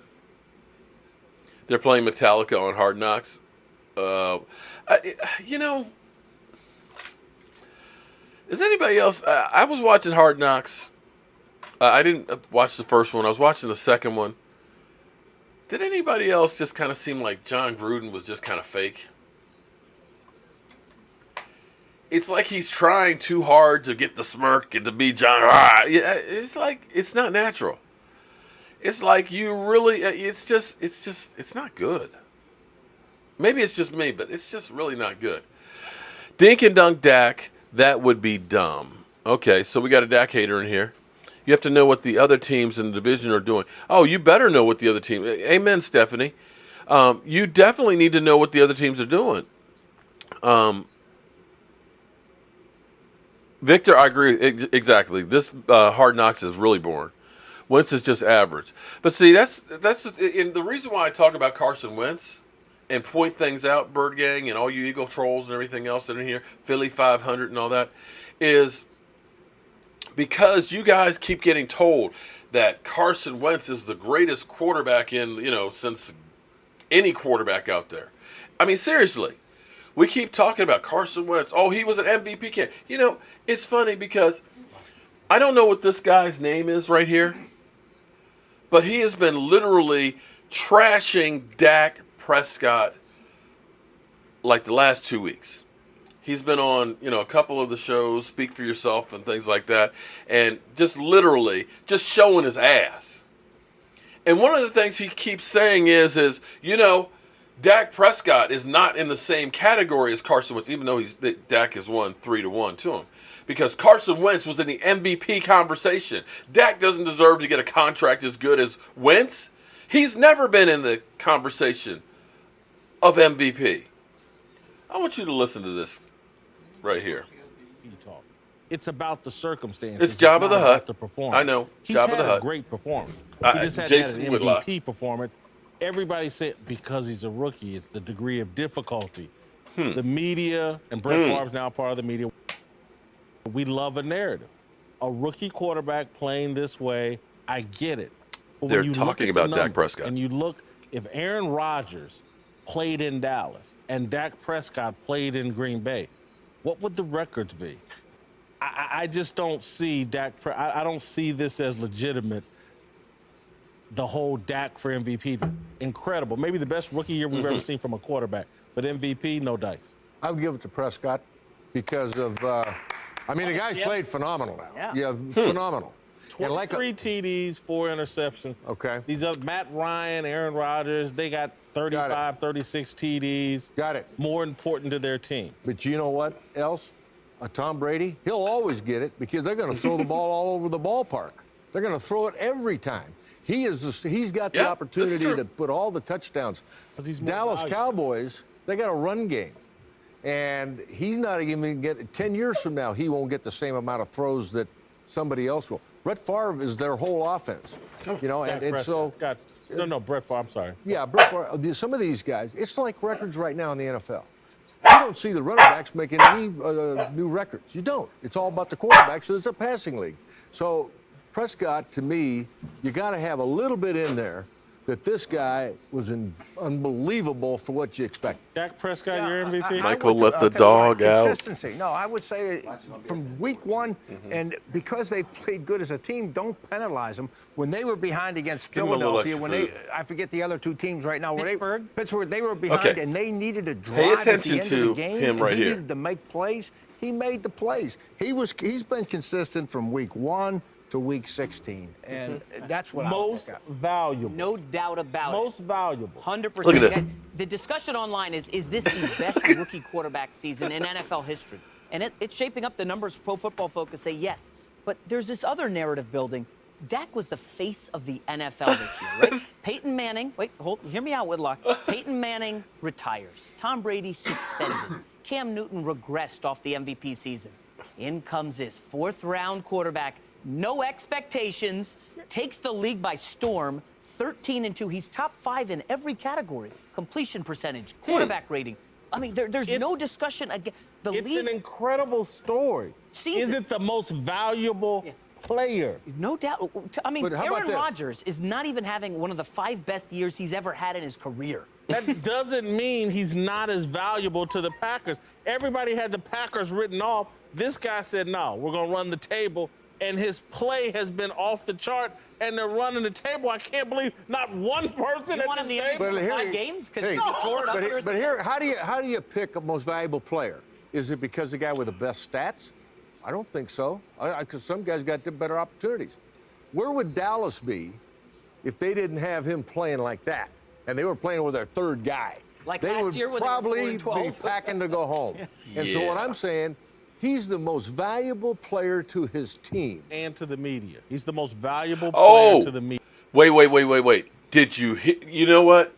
[SPEAKER 3] They're playing Metallica on Hard Knocks. Is anybody else? I was watching Hard Knocks. I didn't watch the first one. I was watching the second one. Did anybody else just kind of seem like John Gruden was just kind of fake? It's like he's trying too hard to get the smirk and to be John. Yeah, it's like it's not natural. It's like you really. It's not good. Maybe it's just me, but it's just really not good. Dink and dunk Dak, that would be dumb. Okay, so we got a Dak hater in here. You have to know what the other teams in the division are doing. Oh, you better know what the other team. Amen, Stephanie. You definitely need to know what the other teams are doing. Victor, I agree exactly. This Hard Knocks is really boring. Wentz is just average. But see, that's and the reason why I talk about Carson Wentz and point things out, Bird Gang, and all you Eagle trolls and everything else that are in here, Philly 500 and all that, is because you guys keep getting told that Carson Wentz is the greatest quarterback since any quarterback out there. I mean, seriously. We keep talking about Carson Wentz. Oh, he was an MVP candidate. It's funny because I don't know what this guy's name is right here, but he has been literally trashing Dak Prescott like the last 2 weeks. He's been on, a couple of the shows, Speak for Yourself and things like that, and just literally just showing his ass. And one of the things he keeps saying is Dak Prescott is not in the same category as Carson Wentz, even though Dak has won 3-1 to him. Because Carson Wentz was in the MVP conversation. Dak doesn't deserve to get a contract as good as Wentz. He's never been in the conversation of MVP. I want you to listen to this right here.
[SPEAKER 6] It's about the circumstances.
[SPEAKER 3] It's Jabba the Hutt.
[SPEAKER 6] The performance.
[SPEAKER 3] I know.
[SPEAKER 6] He's
[SPEAKER 3] Jabba
[SPEAKER 6] had
[SPEAKER 3] the Hutt.
[SPEAKER 6] a great performance. He just had
[SPEAKER 3] Jason
[SPEAKER 6] an
[SPEAKER 3] Whitlock.
[SPEAKER 6] MVP performance. Everybody said because he's a rookie, it's the degree of difficulty. The media, and Brett Favre's now part of the media, we love a narrative. A rookie quarterback playing this way, I get it. But
[SPEAKER 3] They're
[SPEAKER 6] when you
[SPEAKER 3] talking
[SPEAKER 6] look at
[SPEAKER 3] about
[SPEAKER 6] the
[SPEAKER 3] Dak
[SPEAKER 6] numbers,
[SPEAKER 3] Prescott.
[SPEAKER 6] And you look, if Aaron Rodgers played in Dallas and Dak Prescott played in Green Bay, what would the records be? I just don't see I don't see this as legitimate. The whole Dak for MVP, incredible. Maybe the best rookie year we've ever seen from a quarterback. But MVP, no dice.
[SPEAKER 7] I would give it to Prescott because of, the guy's played phenomenal. Yeah, phenomenal.
[SPEAKER 6] 23 TDs, 4 interceptions.
[SPEAKER 7] Okay.
[SPEAKER 6] These are Matt Ryan, Aaron Rodgers. They got 35, 36 TDs.
[SPEAKER 7] Got it.
[SPEAKER 6] More important to their team.
[SPEAKER 7] But you know what else? Tom Brady, he'll always get it because they're going to throw the ball all over the ballpark. They're going to throw it every time. He's got the opportunity to put all the touchdowns. Dallas Cowboys, they got a run game. And he's not even getting 10 years from now, he won't get the same amount of throws that somebody else will. Brett Favre is their whole offense. And so.
[SPEAKER 6] Brett Favre, I'm sorry.
[SPEAKER 7] Yeah, Brett Favre, some of these guys, it's like records right now in the NFL. You don't see the running backs making any new records. You don't. It's all about the quarterback, so it's a passing league. So Prescott, to me, you got to have a little bit in there that this guy was unbelievable for what you expect.
[SPEAKER 6] Dak Prescott, your MVP?
[SPEAKER 3] Michael let the dog out.
[SPEAKER 8] Consistency. No, I would say from week one, and because they played good as a team, don't penalize them. When they were behind against
[SPEAKER 3] Give them a little
[SPEAKER 8] Philadelphia,
[SPEAKER 3] extra
[SPEAKER 8] I forget the other two teams right now.
[SPEAKER 9] Pittsburgh,
[SPEAKER 8] they were behind,
[SPEAKER 3] Okay.
[SPEAKER 8] and they needed to
[SPEAKER 3] Pay
[SPEAKER 8] drive at the
[SPEAKER 3] attention
[SPEAKER 8] end
[SPEAKER 3] to
[SPEAKER 8] of the game.
[SPEAKER 3] him right
[SPEAKER 8] he
[SPEAKER 3] here.
[SPEAKER 8] needed to make plays. He made the plays. He's been consistent from week 1 to week 16, and that's what
[SPEAKER 6] Most valuable.
[SPEAKER 9] No doubt about
[SPEAKER 6] Most
[SPEAKER 9] it.
[SPEAKER 6] valuable.
[SPEAKER 9] 100%.
[SPEAKER 3] Look at this.
[SPEAKER 9] Guys, the discussion online is this the best rookie quarterback season in NFL history? And it's shaping up. The numbers Pro Football Focus say yes. But there's this other narrative building. Dak was the face of the NFL this year, right? Peyton Manning, hear me out, Whitlock. Peyton Manning retires. Tom Brady suspended. Cam Newton regressed off the MVP season. In comes this fourth-round quarterback, no expectations, takes the league by storm, 13-2. He's top 5 in every category. Completion percentage, quarterback rating. I mean, there's no discussion.
[SPEAKER 6] It's an incredible story. Is it the most valuable player?
[SPEAKER 9] No doubt. I mean,
[SPEAKER 7] But how about
[SPEAKER 9] Aaron
[SPEAKER 7] this?
[SPEAKER 9] Rodgers is not even having one of the 5 best years he's ever had in his career.
[SPEAKER 6] That doesn't mean he's not as valuable to the Packers. Everybody had the Packers written off. This guy said, no, we're going to run the table. And his play has been off the chart, and they're running the table. I can't believe not one person
[SPEAKER 9] You
[SPEAKER 6] at
[SPEAKER 9] want him
[SPEAKER 6] this
[SPEAKER 9] the MVP
[SPEAKER 6] table.
[SPEAKER 9] for 5 games? Because he tore it up.
[SPEAKER 7] But here, how do you pick a most valuable player? Is it because the guy with the best stats? I don't think so. Because some guys got better opportunities. Where would Dallas be if they didn't have him playing like that, and they were playing with their third guy?
[SPEAKER 9] Like
[SPEAKER 7] they
[SPEAKER 9] last
[SPEAKER 7] would
[SPEAKER 9] year when they were
[SPEAKER 7] probably
[SPEAKER 9] 4-12.
[SPEAKER 7] be packing to go home. And so what I'm saying, he's the most valuable player to his team.
[SPEAKER 6] And to the media. He's the most valuable player to the media.
[SPEAKER 3] Wait. Did you hit? You know what?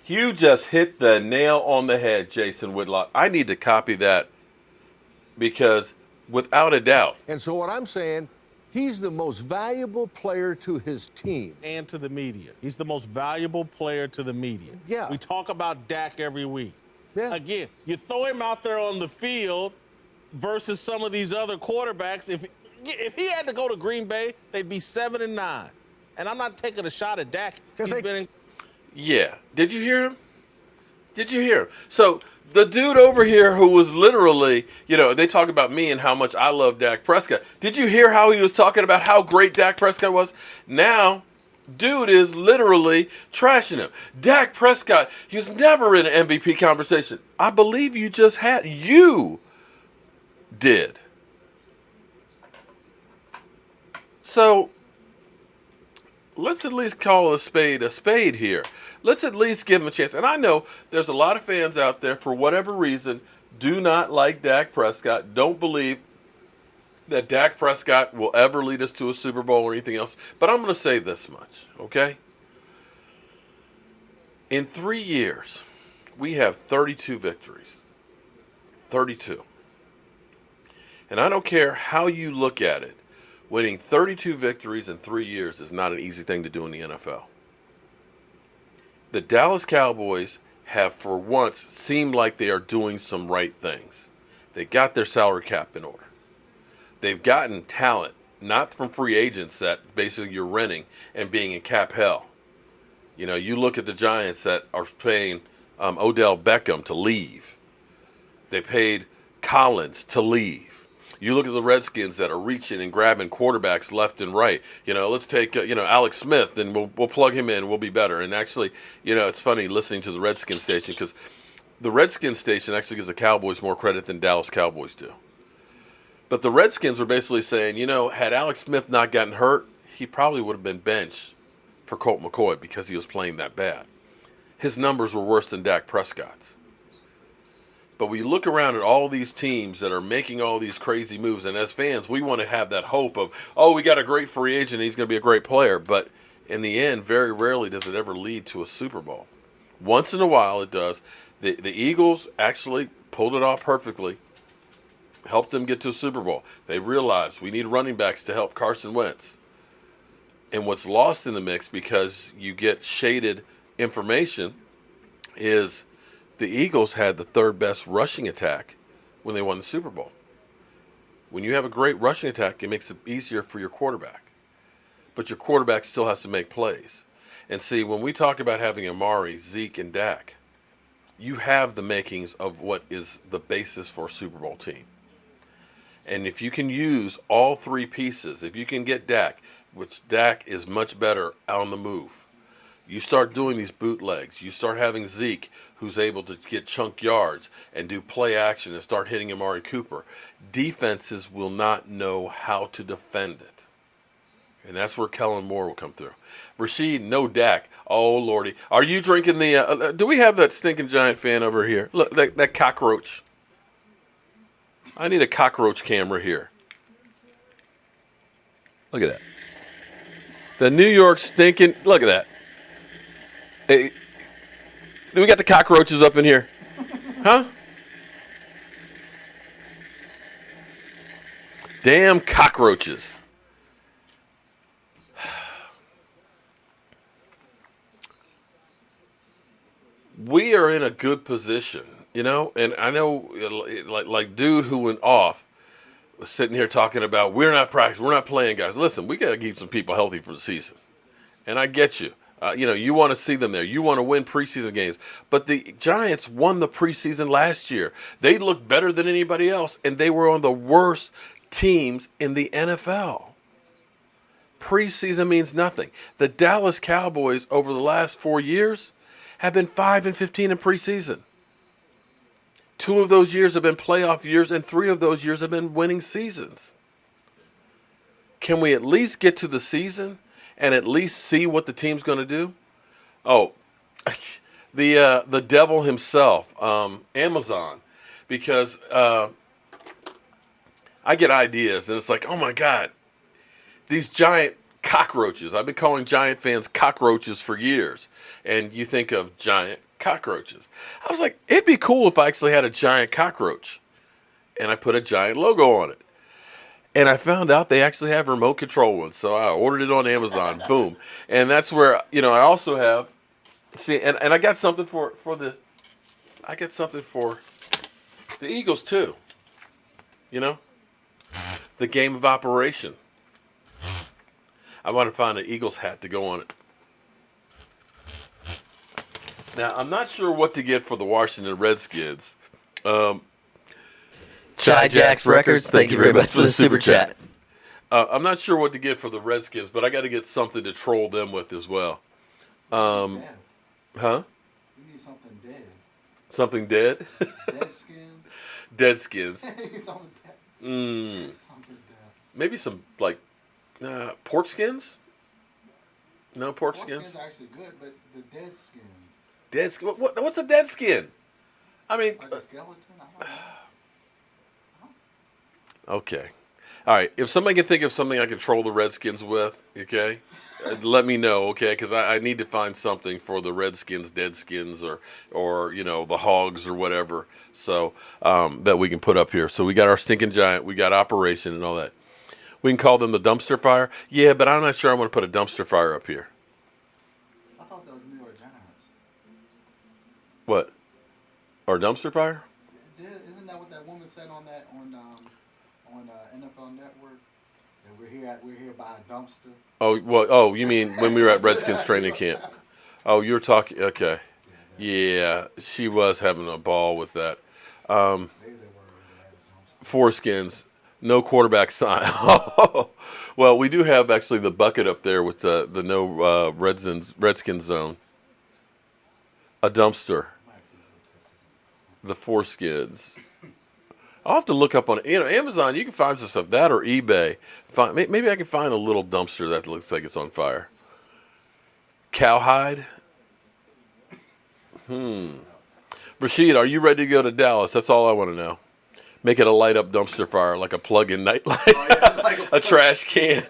[SPEAKER 3] You just hit the nail on the head, Jason Whitlock. I need to copy that because without a doubt.
[SPEAKER 7] And so what I'm saying, He's the most valuable player to his team.
[SPEAKER 6] And to the media. He's the most valuable player to the media.
[SPEAKER 7] Yeah.
[SPEAKER 6] We talk about Dak every week.
[SPEAKER 7] Yeah.
[SPEAKER 6] Again, you throw him out there on the field versus some of these other quarterbacks. If he had to go to Green Bay, they'd be 7-9. And I'm not taking a shot at Dak.
[SPEAKER 3] Yeah. Did you hear him? Did you hear him? So the dude over here who was literally, they talk about me and how much I love Dak Prescott. Did you hear how he was talking about how great Dak Prescott was? Now, dude is literally trashing him. Dak Prescott, he was never in an MVP conversation. I believe you just had. You did. So let's at least call a spade here. Let's at least give him a chance. And I know there's a lot of fans out there, for whatever reason, do not like Dak Prescott, don't believe that Dak Prescott will ever lead us to a Super Bowl or anything else. But I'm going to say this much, okay? In 3 years, we have 32 victories. 32. And I don't care how you look at it, winning 32 victories in 3 years is not an easy thing to do in the NFL. The Dallas Cowboys have, for once, seemed like they are doing some right things. They got their salary cap in order. They've gotten talent, not from free agents that basically you're renting and being in cap hell. You look at the Giants that are paying Odell Beckham to leave. They paid Collins to leave. You look at the Redskins that are reaching and grabbing quarterbacks left and right. Let's take Alex Smith and we'll plug him in. We'll be better. And actually, it's funny listening to the Redskins station because the Redskins station actually gives the Cowboys more credit than Dallas Cowboys do. But the Redskins are basically saying, had Alex Smith not gotten hurt, he probably would have been benched for Colt McCoy because he was playing that bad. His numbers were worse than Dak Prescott's. But we look around at all these teams that are making all these crazy moves, and as fans, we want to have that hope of, we got a great free agent, he's going to be a great player. But in the end, very rarely does it ever lead to a Super Bowl. Once in a while it does. The Eagles actually pulled it off perfectly, helped them get to a Super Bowl. They realized we need running backs to help Carson Wentz. And what's lost in the mix because you get shaded information is the Eagles had the third best rushing attack when they won the Super Bowl. When you have a great rushing attack, it makes it easier for your quarterback. But your quarterback still has to make plays. And see, when we talk about having Amari, Zeke, and Dak, you have the makings of what is the basis for a Super Bowl team. And if you can use all three pieces, if you can get Dak, which Dak is much better on the move, you start doing these bootlegs. You start having Zeke, who's able to get chunk yards and do play action and start hitting Amari Cooper. Defenses will not know how to defend it. And that's where Kellen Moore will come through. Rashid, no Dak. Oh, Lordy. Are you drinking the... do we have that stinking giant fan over here? Look, that cockroach. I need a cockroach camera here. Look at that. The New York stinking... Look at that. Hey, do we got the cockroaches up in here? Huh? Damn cockroaches. We are in a good position, and I know like dude who went off was sitting here talking about we're not practicing, we're not playing, guys. Listen, we got to keep some people healthy for the season. And I get you. You want to see them there. You want to win preseason games. But the Giants won the preseason last year. They looked better than anybody else, and they were on the worst teams in the NFL. Preseason means nothing. The Dallas Cowboys over the last 4 years have been 5-15 in preseason. 2 of those years have been playoff years, and 3 of those years have been winning seasons. Can we at least get to the season and at least see what the team's going to do? Oh, the devil himself, Amazon, because I get ideas, and it's like, oh, my God, these giant cockroaches. I've been calling Giant fans cockroaches for years, and you think of giant cockroaches. I was like, it'd be cool if I actually had a giant cockroach, and I put a giant logo on it. And I found out they actually have remote control ones. So I ordered it on Amazon. Boom. And that's where, I also have, and I got something for the Eagles too. The game of operation. I want to find an Eagles hat to go on it. Now, I'm not sure what to get for the Washington Redskins.
[SPEAKER 4] Chai Jacks Records, thank you very much for the super chat.
[SPEAKER 3] I'm not sure what to get for the Redskins, but I got to get something to troll them with as well. Huh?
[SPEAKER 10] You need something dead.
[SPEAKER 3] Something dead?
[SPEAKER 10] Dead skins.
[SPEAKER 3] Dead skins.
[SPEAKER 10] Something dead.
[SPEAKER 3] Maybe some pork skins? No pork skins?
[SPEAKER 10] Pork skins are actually good, but the dead skins.
[SPEAKER 3] Dead skin? What's a dead skin? I mean,
[SPEAKER 10] like a skeleton? I don't know.
[SPEAKER 3] Okay. All right. If somebody can think of something I can troll the Redskins with, okay, let me know, okay? Because I need to find something for the Redskins, dead skins, or the Hogs or whatever, so that we can put up here. So we got our Stinking Giant, we got Operation and all that. We can call them the Dumpster Fire. Yeah, but I'm not sure I want to put a dumpster fire up here.
[SPEAKER 10] I thought that was New York Giants.
[SPEAKER 3] What? Or dumpster fire?
[SPEAKER 10] Isn't that what that woman said on NFL Network? That we're here by a dumpster.
[SPEAKER 3] Oh well. Oh, you mean when we were at Redskins training camp? Oh, you were talking. Okay. Yeah, she was having a ball with that. Foreskins. No quarterback sign. Well, we do have actually the bucket up there with the no Redskins zone. A dumpster. The foreskins. I'll have to look up on Amazon. You can find some stuff that or eBay. Maybe I can find a little dumpster that looks like it's on fire. Cowhide. Rashid, are you ready to go to Dallas? That's all I want to know. Make it a light up dumpster fire, like a plug-in nightlight, a trash can.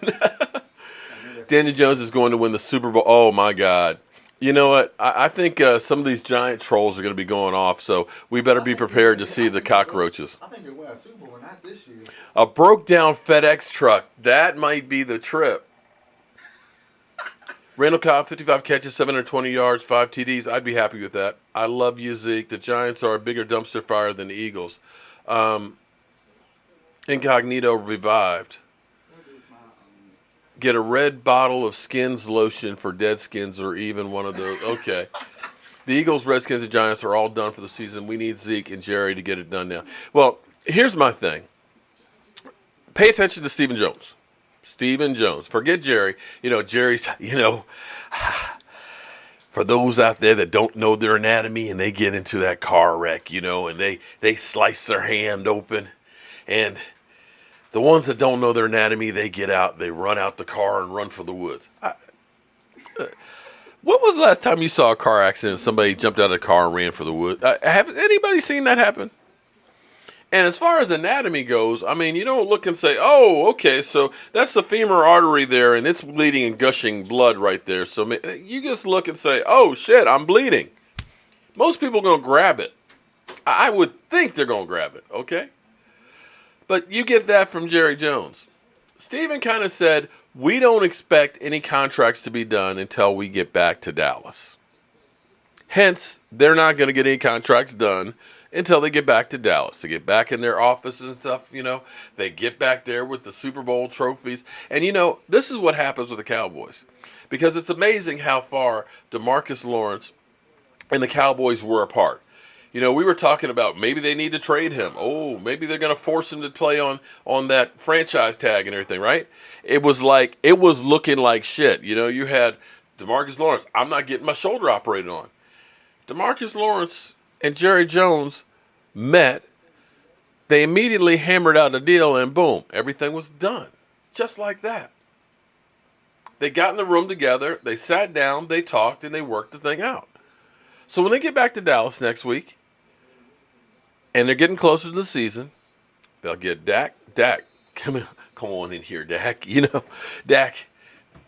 [SPEAKER 3] Daniel Jones is going to win the Super Bowl. Oh my God! You know what? I think some of these giant trolls are going to be going off, so we better be prepared to see the cockroaches.
[SPEAKER 10] I think they win a Super Bowl, not this year.
[SPEAKER 3] A broke down FedEx truck. That might be the trip. Randall Cobb, 55 catches, 720 yards, 5 TDs. I'd be happy with that. I love you, Zeke. The Giants are a bigger dumpster fire than the Eagles. Incognito revived. Get a red bottle of Skins lotion for dead skins or even one of those. Okay. The Eagles, Redskins, and Giants are all done for the season. We need Zeke and Jerry to get it done now. Well, here's my thing. Pay attention to Stephen Jones. Stephen Jones. Forget Jerry. Jerry's, for those out there that don't know their anatomy and they get into that car wreck, and they slice their hand open. And the ones that don't know their anatomy, they get out, they run out the car and run for the woods. What was the last time you saw a car accident and somebody jumped out of the car and ran for the woods? Have anybody seen that happen? And as far as anatomy goes, I mean, you don't look and say, oh, okay, so that's the femur artery there, and it's bleeding and gushing blood right there. So you just look and say, oh, shit, I'm bleeding. Most people are going to grab it. I would think they're going to grab it, okay? But you get that from Jerry Jones. Stephen kind of said, we don't expect any contracts to be done until we get back to Dallas. Hence, they're not going to get any contracts done until they get back to Dallas. They get back in their offices and stuff, They get back there with the Super Bowl trophies. And, this is what happens with the Cowboys. Because it's amazing how far DeMarcus Lawrence and the Cowboys were apart. We were talking about maybe they need to trade him. Oh, maybe they're going to force him to play on that franchise tag and everything, right? It was looking like shit. You had DeMarcus Lawrence. I'm not getting my shoulder operated on. DeMarcus Lawrence and Jerry Jones met. They immediately hammered out a deal, and boom, everything was done. Just like that. They got in the room together, they sat down, they talked, and they worked the thing out. So when they get back to Dallas next week, and they're getting closer to the season, they'll get Dak. Dak, come on in here, Dak. Dak,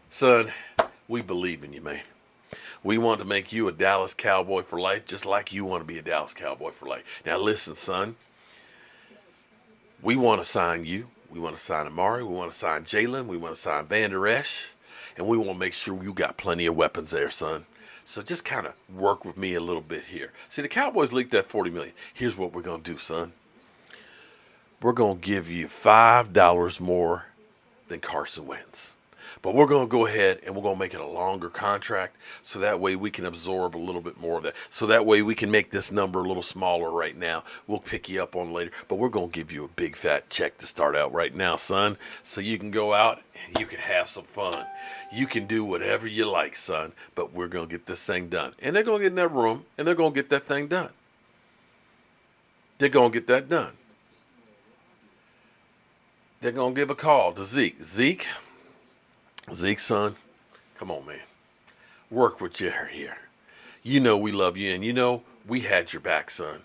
[SPEAKER 3] son, we believe in you, man. We want to make you a Dallas Cowboy for life, just like you want to be a Dallas Cowboy for life. Now listen, son, we want to sign you. We want to sign Amari. We want to sign Jalen. We want to sign Van Der Esch. And we want to make sure you got plenty of weapons there, son. So just kind of work with me a little bit here. See, the Cowboys leaked that $40 million. Here's what we're going to do, son. We're going to give you $5 more than Carson Wentz. But we're going to go ahead and we're going to make it a longer contract so that way we can absorb a little bit more of that. So that way we can make this number a little smaller right now. We'll pick you up on later. But we're going to give you a big fat check to start out right now, son. So you can go out and you can have some fun. You can do whatever you like, son. But we're going to get this thing done. And they're going to get in that room and they're going to get that thing done. They're going to get that done. They're going to give a call to Zeke. Zeke, son, come on, man. Work with Jerry here. You know we love you, and you know we had your back, son.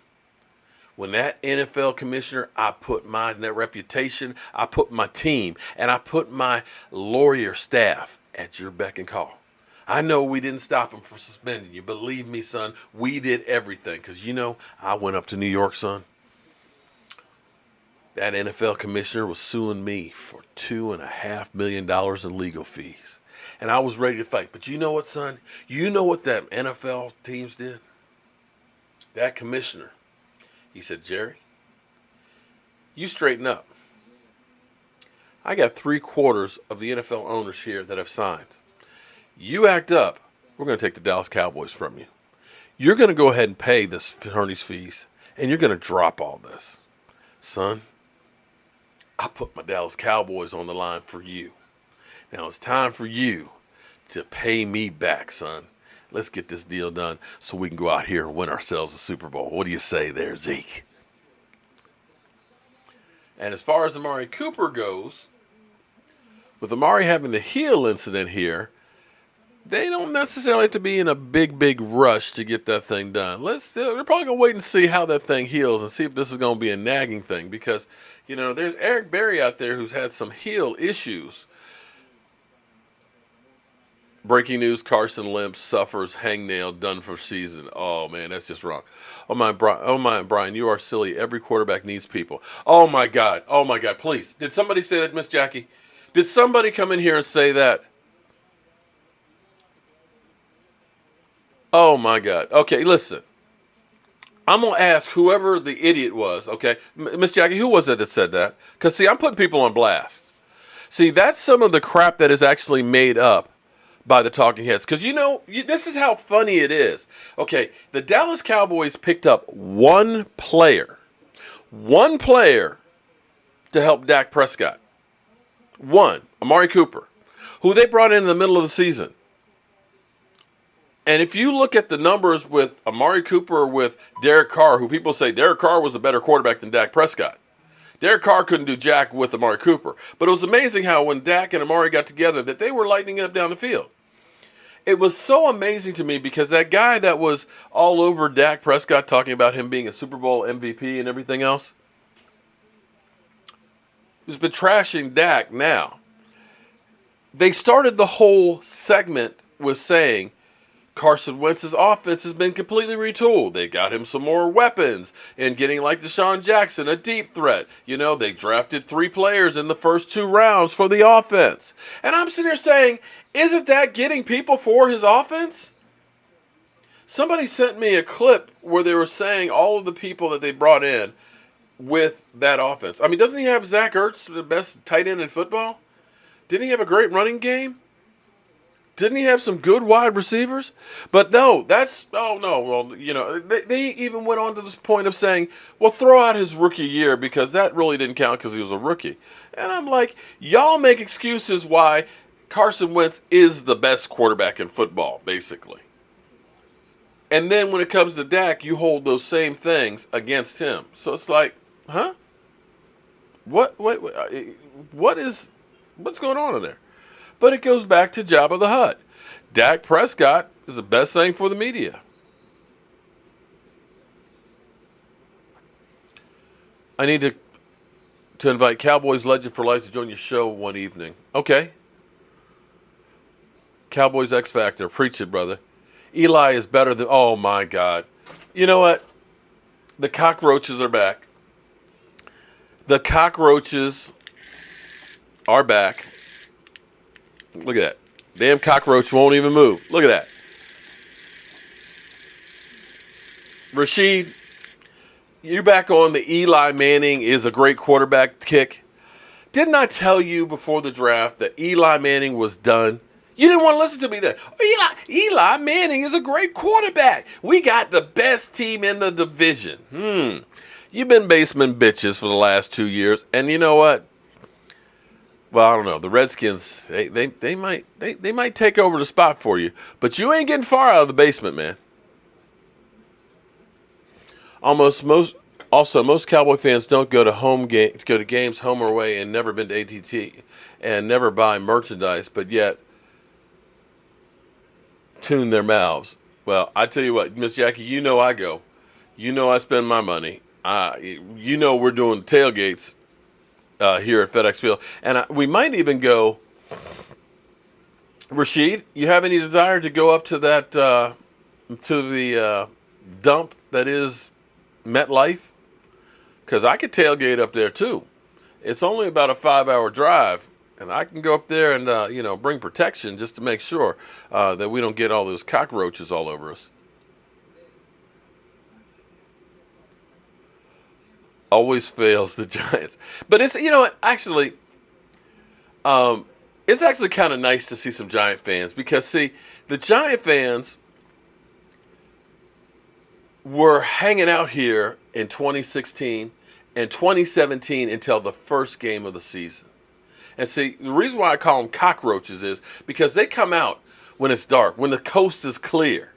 [SPEAKER 3] When that NFL commissioner, I put my reputation, I put my team, and I put my lawyer staff at your beck and call. I know we didn't stop him from suspending you. Believe me, son, we did everything. Because, you know, I went up to New York, son. That NFL commissioner was suing me for $2.5 million in legal fees. And I was ready to fight. But you know what, son? You know what that NFL teams did? That commissioner, he said, Jerry, you straighten up. I got 3/4 of the NFL owners here that have signed. You act up, we're going to take the Dallas Cowboys from you. You're going to go ahead and pay this attorney's fees, and you're going to drop all this. Son, I put my Dallas Cowboys on the line for you. Now it's time for you to pay me back, son. Let's get this deal done so we can go out here and win ourselves a Super Bowl. What do you say there, Zeke? And as far as Amari Cooper goes, with Amari having the heel incident here, they don't necessarily have to be in a big rush to get that thing done. They're probably going to wait and see how that thing heals and see if this is going to be a nagging thing because, you know, there's Eric Berry out there who's had some heel issues. Breaking news, Carson Wentz suffers hangnail, done for season. Oh, man, that's just wrong. Oh, my, Brian, you are silly. Every quarterback needs people. Oh, my God, please. Did somebody say that, Miss Jackie? Did somebody come in here and say that? Oh, my God. Okay, listen. I'm going to ask whoever the idiot was, okay? Miss Jackie, who was it that said that? Because, see, I'm putting people on blast. See, that's some of the crap that is actually made up by the talking heads. Because, you know, this is how funny it is. Okay, the Dallas Cowboys picked up one player to help Dak Prescott. One, Amari Cooper, who they brought in the middle of the season. And if you look at the numbers with Amari Cooper or with Derek Carr, who people say Derek Carr was a better quarterback than Dak Prescott. Derek Carr couldn't do jack with Amari Cooper. But it was amazing how when Dak and Amari got together that they were lighting it up down the field. It was so amazing to me because that guy that was all over Dak Prescott talking about him being a Super Bowl MVP and everything else, who's been trashing Dak now. They started the whole segment with saying Carson Wentz's offense has been completely retooled. They got him some more weapons and getting like Deshaun Jackson, a deep threat. You know, they drafted 3 players in the first 2 rounds for the offense. And I'm sitting here saying, isn't that getting people for his offense? Somebody sent me a clip where they were saying all of the people that they brought in with that offense. I mean, doesn't he have Zach Ertz, the best tight end in football? Didn't he have a great running game? Didn't he have some good wide receivers? But no, well, you know, they even went on to this point of saying, well, throw out his rookie year because that really didn't count because he was a rookie. And I'm like, y'all make excuses why Carson Wentz is the best quarterback in football, basically. And then when it comes to Dak, you hold those same things against him. So it's like, huh? What's going on in there? But it goes back to Jabba the Hutt. Dak Prescott is the best thing for the media. I need to invite Cowboys Legend for Life to join your show one evening. Okay. Cowboys X Factor. Preach it, brother. Eli is better than... Oh, my God. You know what? The cockroaches are back. The cockroaches are back. Look at that. Damn cockroach won't even move. Look at that. Rashid, you back on the Eli Manning is a great quarterback kick. Didn't I tell you before the draft that Eli Manning was done? You didn't want to listen to me then. Eli Manning is a great quarterback. We got the best team in the division. You've been basement bitches for the last 2 years, and you know what? Well, I don't know. The Redskins, they might take over the spot for you, but you ain't getting far out of the basement, man. Most Cowboy fans don't go to games home or away and never been to ATT and never buy merchandise, but yet tune their mouths. Well, I tell you what, Miss Jackie, you know I go. You know I spend my money. You know we're doing tailgates here at FedEx Field, and we might even go. Rashid, you have any desire to go up to that to the dump that is MetLife? Because I could tailgate up there too. It's only about a 5-hour drive, and I can go up there and bring protection just to make sure that we don't get all those cockroaches all over us. Always fails the Giants, but it's actually it's actually kind of nice to see some Giant fans because see the Giant fans were hanging out here in 2016 and 2017 until the first game of the season. And see, the reason why I call them cockroaches is because they come out when it's dark, when the coast is clear,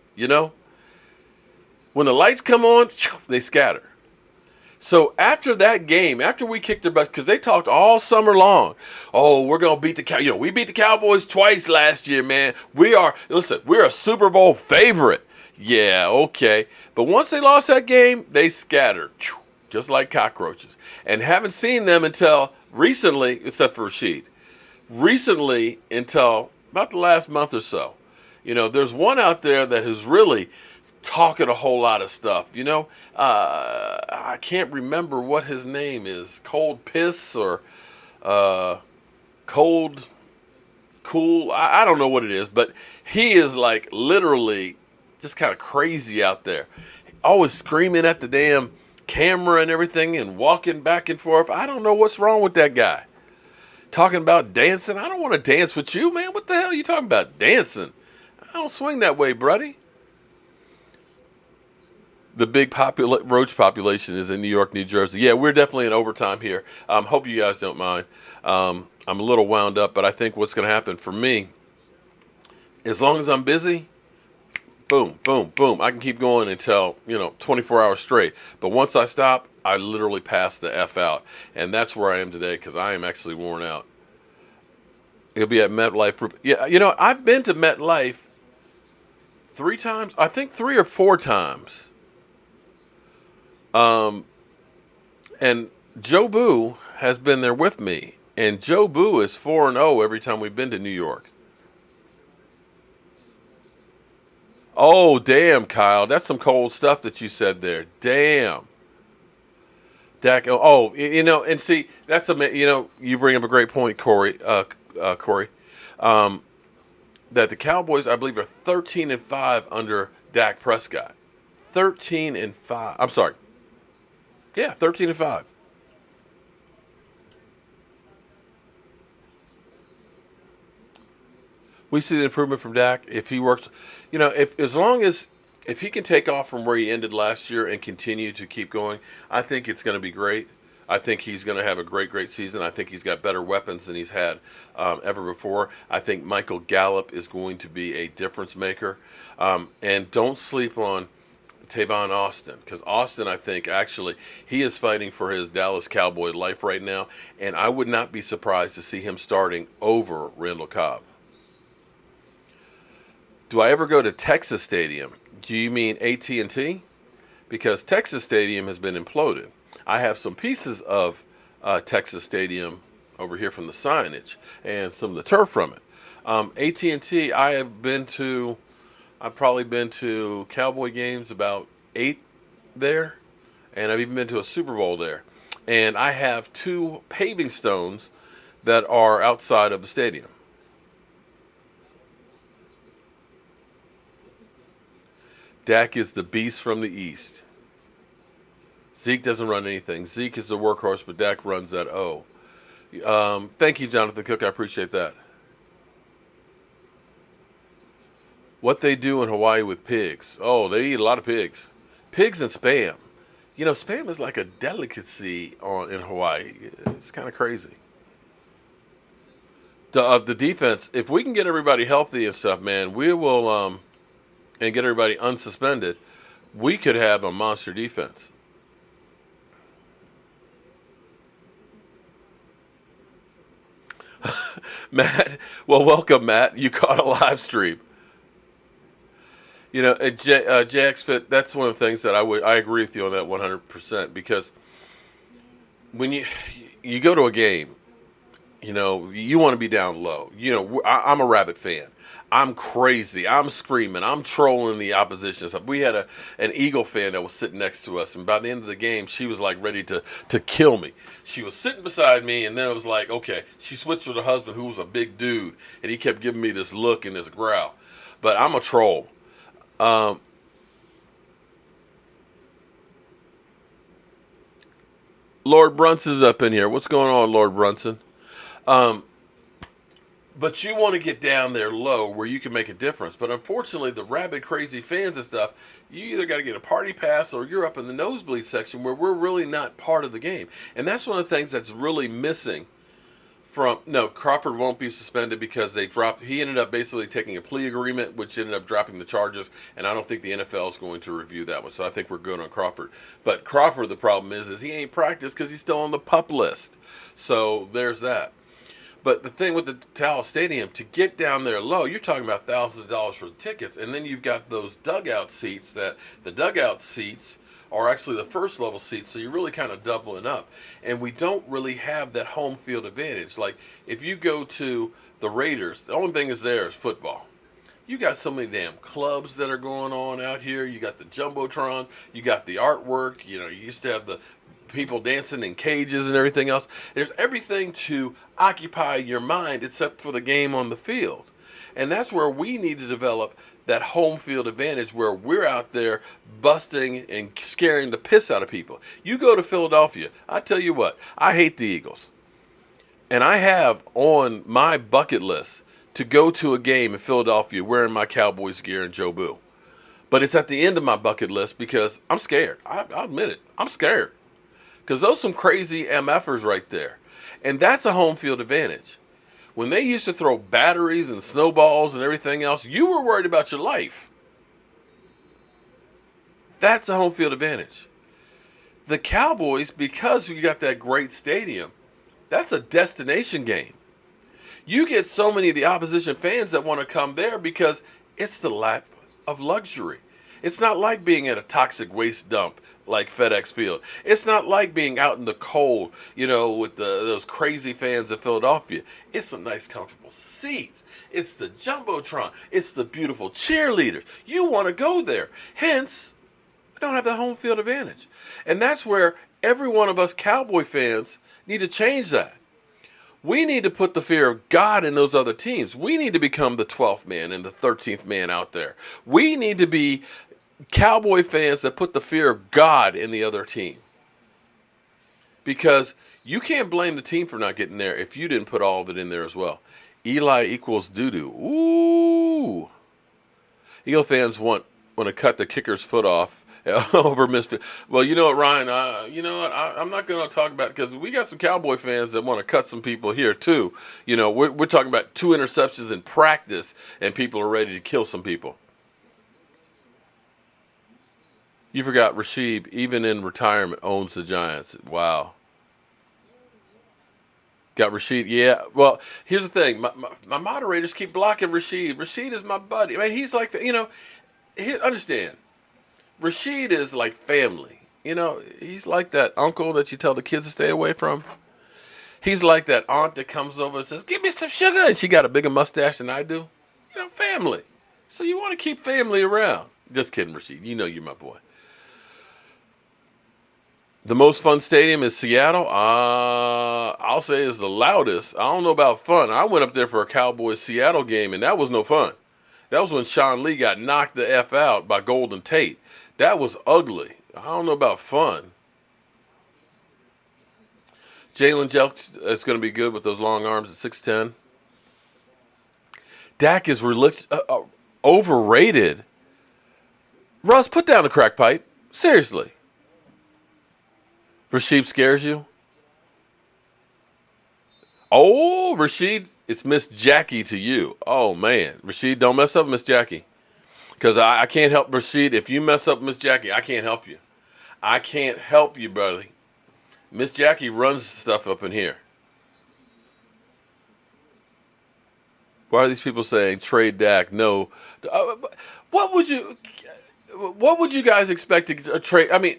[SPEAKER 3] When the lights come on, they scatter. So after that game, after we kicked their butt, because they talked all summer long, oh, we're going to beat the Cowboys. We beat the Cowboys twice last year, man. We're a Super Bowl favorite. Yeah, okay. But once they lost that game, they scattered, just like cockroaches. And haven't seen them until recently, except for Rashid, until about the last month or so. There's one out there that has really talking a whole lot of stuff. I can't remember what his name is. Cold Piss or Cold Cool. I don't know what it is, but he is like literally just kind of crazy out there. Always screaming at the damn camera and everything and walking back and forth. I don't know what's wrong with that guy. Talking about dancing. I don't want to dance with you, man. What the hell are you talking about? Dancing. I don't swing that way, buddy. The big roach population is in New York, New Jersey. Yeah, we're definitely in overtime here. Hope you guys don't mind. I'm a little wound up, but I think what's going to happen for me, as long as I'm busy, boom, boom, boom. I can keep going until, 24 hours straight. But once I stop, I literally pass the F out. And that's where I am today because I am actually worn out. It'll be at MetLife. Yeah, I've been to MetLife 3 times. I think 3 or 4 times. And Joe Boo has been there with me. And Joe Boo is 4-0 every time we've been to New York. Oh, damn, Kyle. That's some cold stuff that you said there. Damn. Dak, and see, that's you bring up a great point, Corey, that the Cowboys, I believe, are 13-5 under Dak Prescott. 13-5. I'm sorry. Yeah, 13-5. We see the improvement from Dak if he works. If he can take off from where he ended last year and continue to keep going, I think it's going to be great. I think he's going to have a great, great season. I think he's got better weapons than he's had ever before. I think Michael Gallup is going to be a difference maker. And don't sleep on Tavon Austin, because Austin, I think, actually, he is fighting for his Dallas Cowboy life right now, and I would not be surprised to see him starting over Randall Cobb. Do I ever go to Texas Stadium? Do you mean AT&T? Because Texas Stadium has been imploded. I have some pieces of Texas Stadium over here from the signage and some of the turf from it. AT&T, I've probably been to Cowboy games about 8 there, and I've even been to a Super Bowl there. And I have 2 paving stones that are outside of the stadium. Dak is the beast from the East. Zeke doesn't run anything. Zeke is the workhorse, but Dak runs that O. Thank you, Jonathan Cook. I appreciate that. What they do in Hawaii with pigs. Oh, they eat a lot of pigs. Pigs and Spam. Spam is like a delicacy in Hawaii. It's kind of crazy. The defense, if we can get everybody healthy and stuff, man, we will, and get everybody unsuspended, we could have a monster defense. Matt, well, welcome, Matt. You caught a live stream. JX Fit, that's one of the things that I agree with you on that 100%, because when you go to a game, you want to be down low. I'm a Rabbit fan. I'm crazy. I'm screaming. I'm trolling the opposition. So we had an Eagle fan that was sitting next to us, and by the end of the game, she was like ready to kill me. She was sitting beside me, and then it was like, okay, she switched with her husband, who was a big dude, and he kept giving me this look and this growl. But I'm a troll. Lord Brunson's up in here. What's going on, Lord Brunson? But you want to get down there low where you can make a difference. But unfortunately, the rabid, crazy fans and stuff, you either got to get a party pass or you're up in the nosebleed section where we're really not part of the game. And that's one of the things that's really missing no, Crawford won't be suspended because he ended up basically taking a plea agreement, which ended up dropping the charges, and I don't think the NFL is going to review that one. So I think we're good on Crawford. But Crawford, the problem is he ain't practiced because he's still on the PUP list. So there's that. But the thing with the Towel Stadium, to get down there low, you're talking about thousands of dollars for the tickets, and then you've got those dugout seats are actually the first level seats, so you're really kind of doubling up. And we don't really have that home field advantage. Like, if you go to the Raiders, the only thing is there is football. You got so many damn clubs that are going on out here. You got the Jumbotrons, you got the artwork, you used to have the people dancing in cages and everything else. There's everything to occupy your mind except for the game on the field. And that's where we need to develop that home field advantage, where we're out there busting and scaring the piss out of people. You go to Philadelphia, I tell you what, I hate the Eagles. And I have on my bucket list to go to a game in Philadelphia wearing my Cowboys gear and Joe Boo. But it's at the end of my bucket list because I'm scared. I'll admit it. I'm scared. Because those some crazy MFers right there. And that's a home field advantage. When they used to throw batteries and snowballs and everything else, you were worried about your life. That's a home field advantage. The Cowboys, because you got that great stadium, that's a destination game. You get so many of the opposition fans that want to come there because it's the lap of luxury. It's not like being at a toxic waste dump like FedEx Field. It's not like being out in the cold, with those crazy fans of Philadelphia. It's some nice, comfortable seats. It's the Jumbotron. It's the beautiful cheerleaders. You want to go there. Hence, we don't have that home field advantage. And that's where every one of us Cowboy fans need to change that. We need to put the fear of God in those other teams. We need to become the 12th man and the 13th man out there. We need to be Cowboy fans that put the fear of God in the other team. Because you can't blame the team for not getting there if you didn't put all of it in there as well. Eli equals doo-doo. Ooh. Eagle fans want to cut the kicker's foot off over misfit. Well, you know what, Ryan? I'm not going to talk about it because we got some Cowboy fans that want to cut some people here too. We're talking about 2 interceptions in practice, and people are ready to kill some people. You forgot Rasheed, even in retirement, owns the Giants. Wow. Got Rasheed. Yeah. Well, here's the thing. My moderators keep blocking Rasheed. Rasheed is my buddy. I mean, he's like, understand. Rasheed is like family. He's like that uncle that you tell the kids to stay away from. He's like that aunt that comes over and says, "Give me some sugar." And she got a bigger mustache than I do. Family. So you want to keep family around. Just kidding, Rasheed. You're my boy. The most fun stadium is Seattle. I'll say it's the loudest. I don't know about fun. I went up there for a Cowboys Seattle game, and that was no fun. That was when Sean Lee got knocked the F out by Golden Tate. That was ugly. I don't know about fun. Jalen Jelks is going to be good with those long arms at 6'10". Dak is overrated. Russ, put down the crack pipe. Seriously. Rasheed scares you? Oh, Rasheed, it's Miss Jackie to you. Oh, man. Rasheed, don't mess up Miss Jackie. Because I can't help Rasheed. If you mess up Miss Jackie, I can't help you. I can't help you, brother. Miss Jackie runs stuff up in here. Why are these people saying trade Dak? No. What would you guys expect to trade? I mean,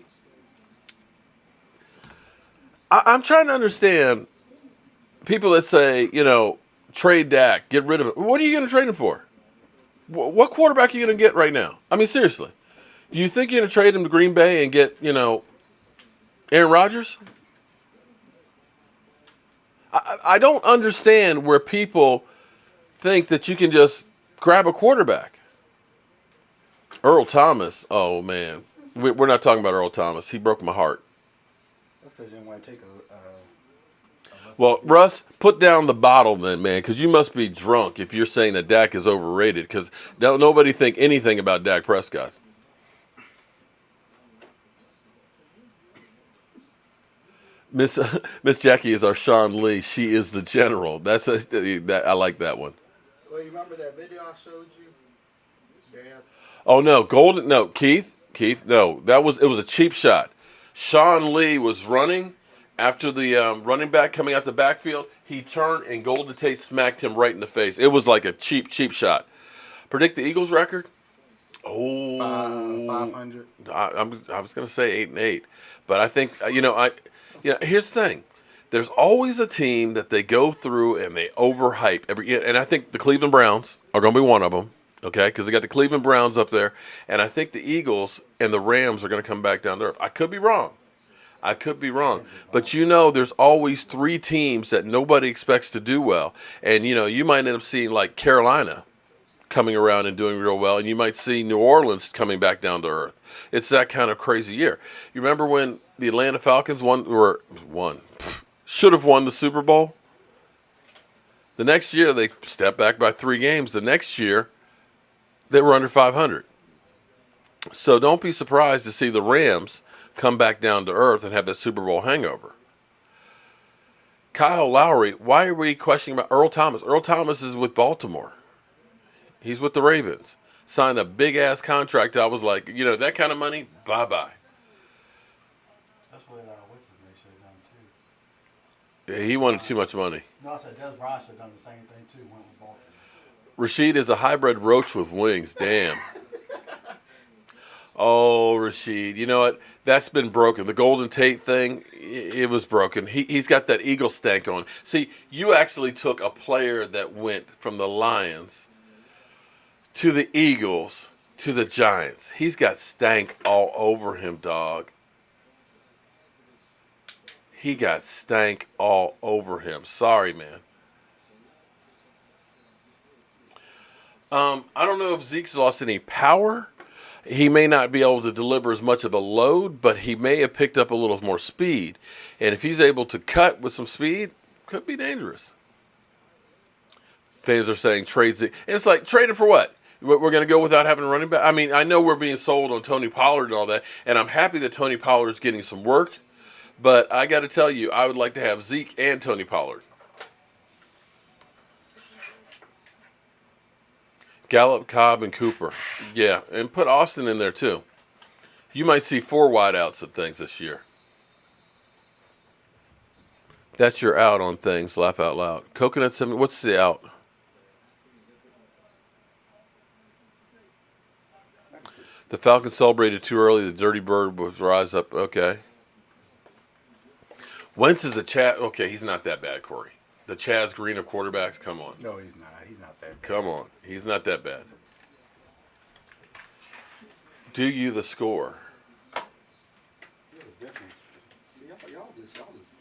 [SPEAKER 3] I'm trying to understand people that say, trade Dak, get rid of it. What are you going to trade him for? What quarterback are you going to get right now? I mean, seriously. Do you think you're going to trade him to Green Bay and get, Aaron Rodgers? I don't understand where people think that you can just grab a quarterback. Earl Thomas, oh, man. We're not talking about Earl Thomas. He broke my heart.
[SPEAKER 10] That's because you didn't want to take
[SPEAKER 3] Well, Russ, put down the bottle then, man, because you must be drunk if you're saying that Dak is overrated, because nobody think anything about Dak Prescott. Miss Jackie is our Sean Lee. She is the general. I like that one.
[SPEAKER 10] Well, you remember that video I showed you? Dad?
[SPEAKER 3] Oh no, Keith, no, it was a cheap shot. Sean Lee was running after the running back coming out the backfield. He turned and Golden Tate smacked him right in the face. It was like a cheap shot. Predict the Eagles record? Oh,
[SPEAKER 10] 500.
[SPEAKER 3] I was going to say 8-8, but I think here's the thing. There's always a team that they go through and they overhype and I think the Cleveland Browns are going to be one of them. Okay, because they got the Cleveland Browns up there, and I think the Eagles and the Rams are going to come back down to earth. I could be wrong, but there's always three teams that nobody expects to do well, and you might end up seeing like Carolina coming around and doing real well, and you might see New Orleans coming back down to earth. It's that kind of crazy year. You remember when the Atlanta Falcons should have won the Super Bowl? The next year they stepped back by 3 games. The next year they were under 500. So don't be surprised to see the Rams come back down to earth and have that Super Bowl hangover. Kyle Lowry, why are we questioning about Earl Thomas? Earl Thomas is with Baltimore. He's with the Ravens. Signed a big-ass contract. I was like, that kind of money, bye-bye.
[SPEAKER 10] That's what what's his name should have done, too.
[SPEAKER 3] Yeah, he wanted too much money.
[SPEAKER 10] No, I said Des Bryant should have done the same thing, too, went with Baltimore.
[SPEAKER 3] Rasheed is a hybrid roach with wings. Damn. Oh, Rasheed. You know what? That's been broken. The Golden Tate thing, it was broken. He's got that eagle stank on. See, you actually took a player that went from the Lions to the Eagles to the Giants. He's got stank all over him, dog. He got stank all over him. Sorry, man. I don't know if Zeke's lost any power. He may not be able to deliver as much of a load, but he may have picked up a little more speed. And if he's able to cut with some speed, could be dangerous. Fans are saying trade Zeke. And it's like, trade him for what? We're going to go without having a running back? I mean, I know we're being sold on Tony Pollard and all that, and I'm happy that Tony Pollard is getting some work. But I got to tell you, I would like to have Zeke and Tony Pollard. Gallup, Cobb, and Cooper. Yeah, and put Austin in there too. You might see 4 wideouts of things this year. That's your out on things. Laugh out loud. Coconut 7. What's the out? The Falcons celebrated too early. The Dirty Bird was rise up. Okay. Wentz is a Chad. Okay, he's not that bad, Corey. The Chaz Green of quarterbacks. Come on.
[SPEAKER 10] No, he's not. He's not that bad.
[SPEAKER 3] Come on. He's not that bad. Do you the score?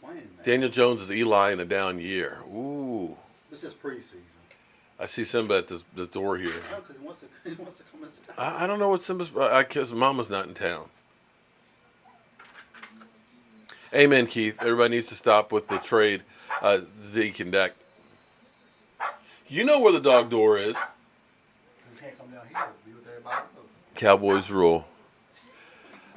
[SPEAKER 10] playing, man.
[SPEAKER 3] Daniel Jones is Eli in a down year. Ooh.
[SPEAKER 10] This is preseason.
[SPEAKER 3] I see Simba at the door here.
[SPEAKER 10] No, because he wants to come inside.
[SPEAKER 3] I don't know what Simba's. I guess Mama's not in town. Amen, Keith. Everybody needs to stop with the trade, Zeke and Dak. You know where the dog door is.
[SPEAKER 10] He can't come down here. Be with everybody else.
[SPEAKER 3] Cowboys rule.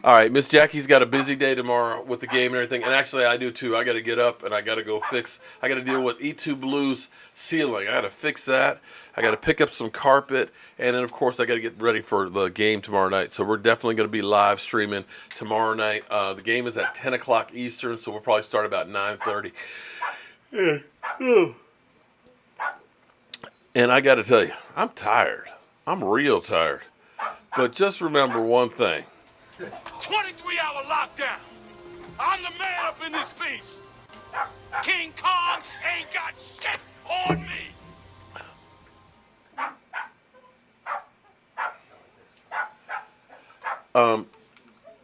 [SPEAKER 3] All right, Miss Jackie's got a busy day tomorrow with the game and everything. And actually, I do too. I got to get up and I got to go I got to deal with E2 Blue's ceiling. I got to fix that. I got to pick up some carpet. And then, of course, I got to get ready for the game tomorrow night. So we're definitely going to be live streaming tomorrow night. The game is at 10 o'clock Eastern, so we'll probably start about 9:30. And I got to tell you, I'm tired. I'm real tired. But just remember one thing.
[SPEAKER 11] 23-hour lockdown. I'm the man up in this piece. King Kong ain't got shit on me.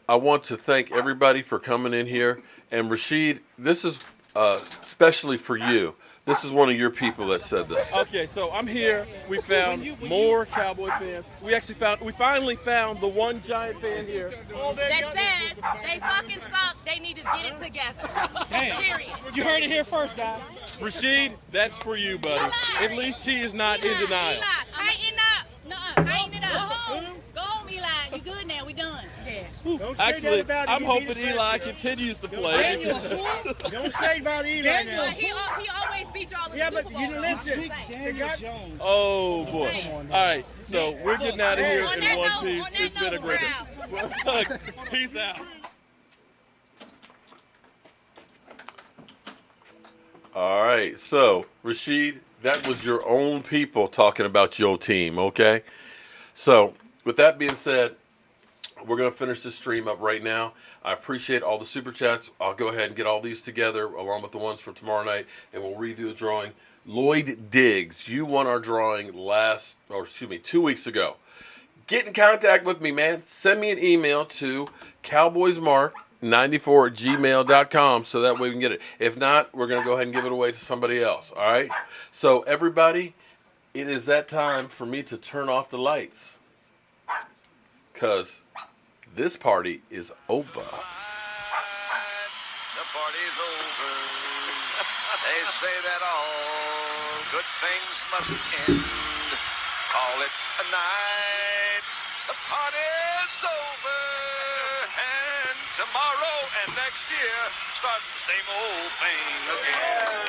[SPEAKER 3] I want to thank everybody for coming in here. And Rashid, this is especially for you. This is one of your people that said this.
[SPEAKER 12] Okay, so I'm here. We found more Cowboy fans. We finally found the one giant fan here.
[SPEAKER 13] That says they fucking suck. They need to get it together.
[SPEAKER 12] Damn.
[SPEAKER 13] Period.
[SPEAKER 12] You heard it here first, guys. Rashid, that's for you, buddy. At least she is not in denial.
[SPEAKER 13] Eli, tighten up. Nuh-uh. Tighten it up. Go home, Eli. You good now. We done. Yeah.
[SPEAKER 12] Actually, I'm hoping Eli continues to play.
[SPEAKER 14] Don't say about Eli
[SPEAKER 13] Daniel,
[SPEAKER 14] now.
[SPEAKER 13] he always beat y'all in the
[SPEAKER 14] Yeah,
[SPEAKER 13] Super
[SPEAKER 14] but
[SPEAKER 13] Bowl.
[SPEAKER 14] you listen.
[SPEAKER 12] Oh, boy. All right, so we're getting out of here in one piece. It's been a great day. Peace out.
[SPEAKER 3] All right, so Rashid, that was your own people talking about your team, okay? So with that being said, we're going to finish this stream up right now. I appreciate all the super chats. I'll go ahead and get all these together along with the ones for tomorrow night, and we'll redo the drawing. Lloyd Diggs, you won our drawing 2 weeks ago. Get in contact with me, man. Send me an email to cowboysmark94@gmail.com so that way we can get it. If not, we're going to go ahead and give it away to somebody else, all right? So everybody, it is that time for me to turn off the lights because this party is over.
[SPEAKER 11] The party's over. They say that all good things must end. Call it a night. The party's over. And tomorrow and next year starts the same old thing again.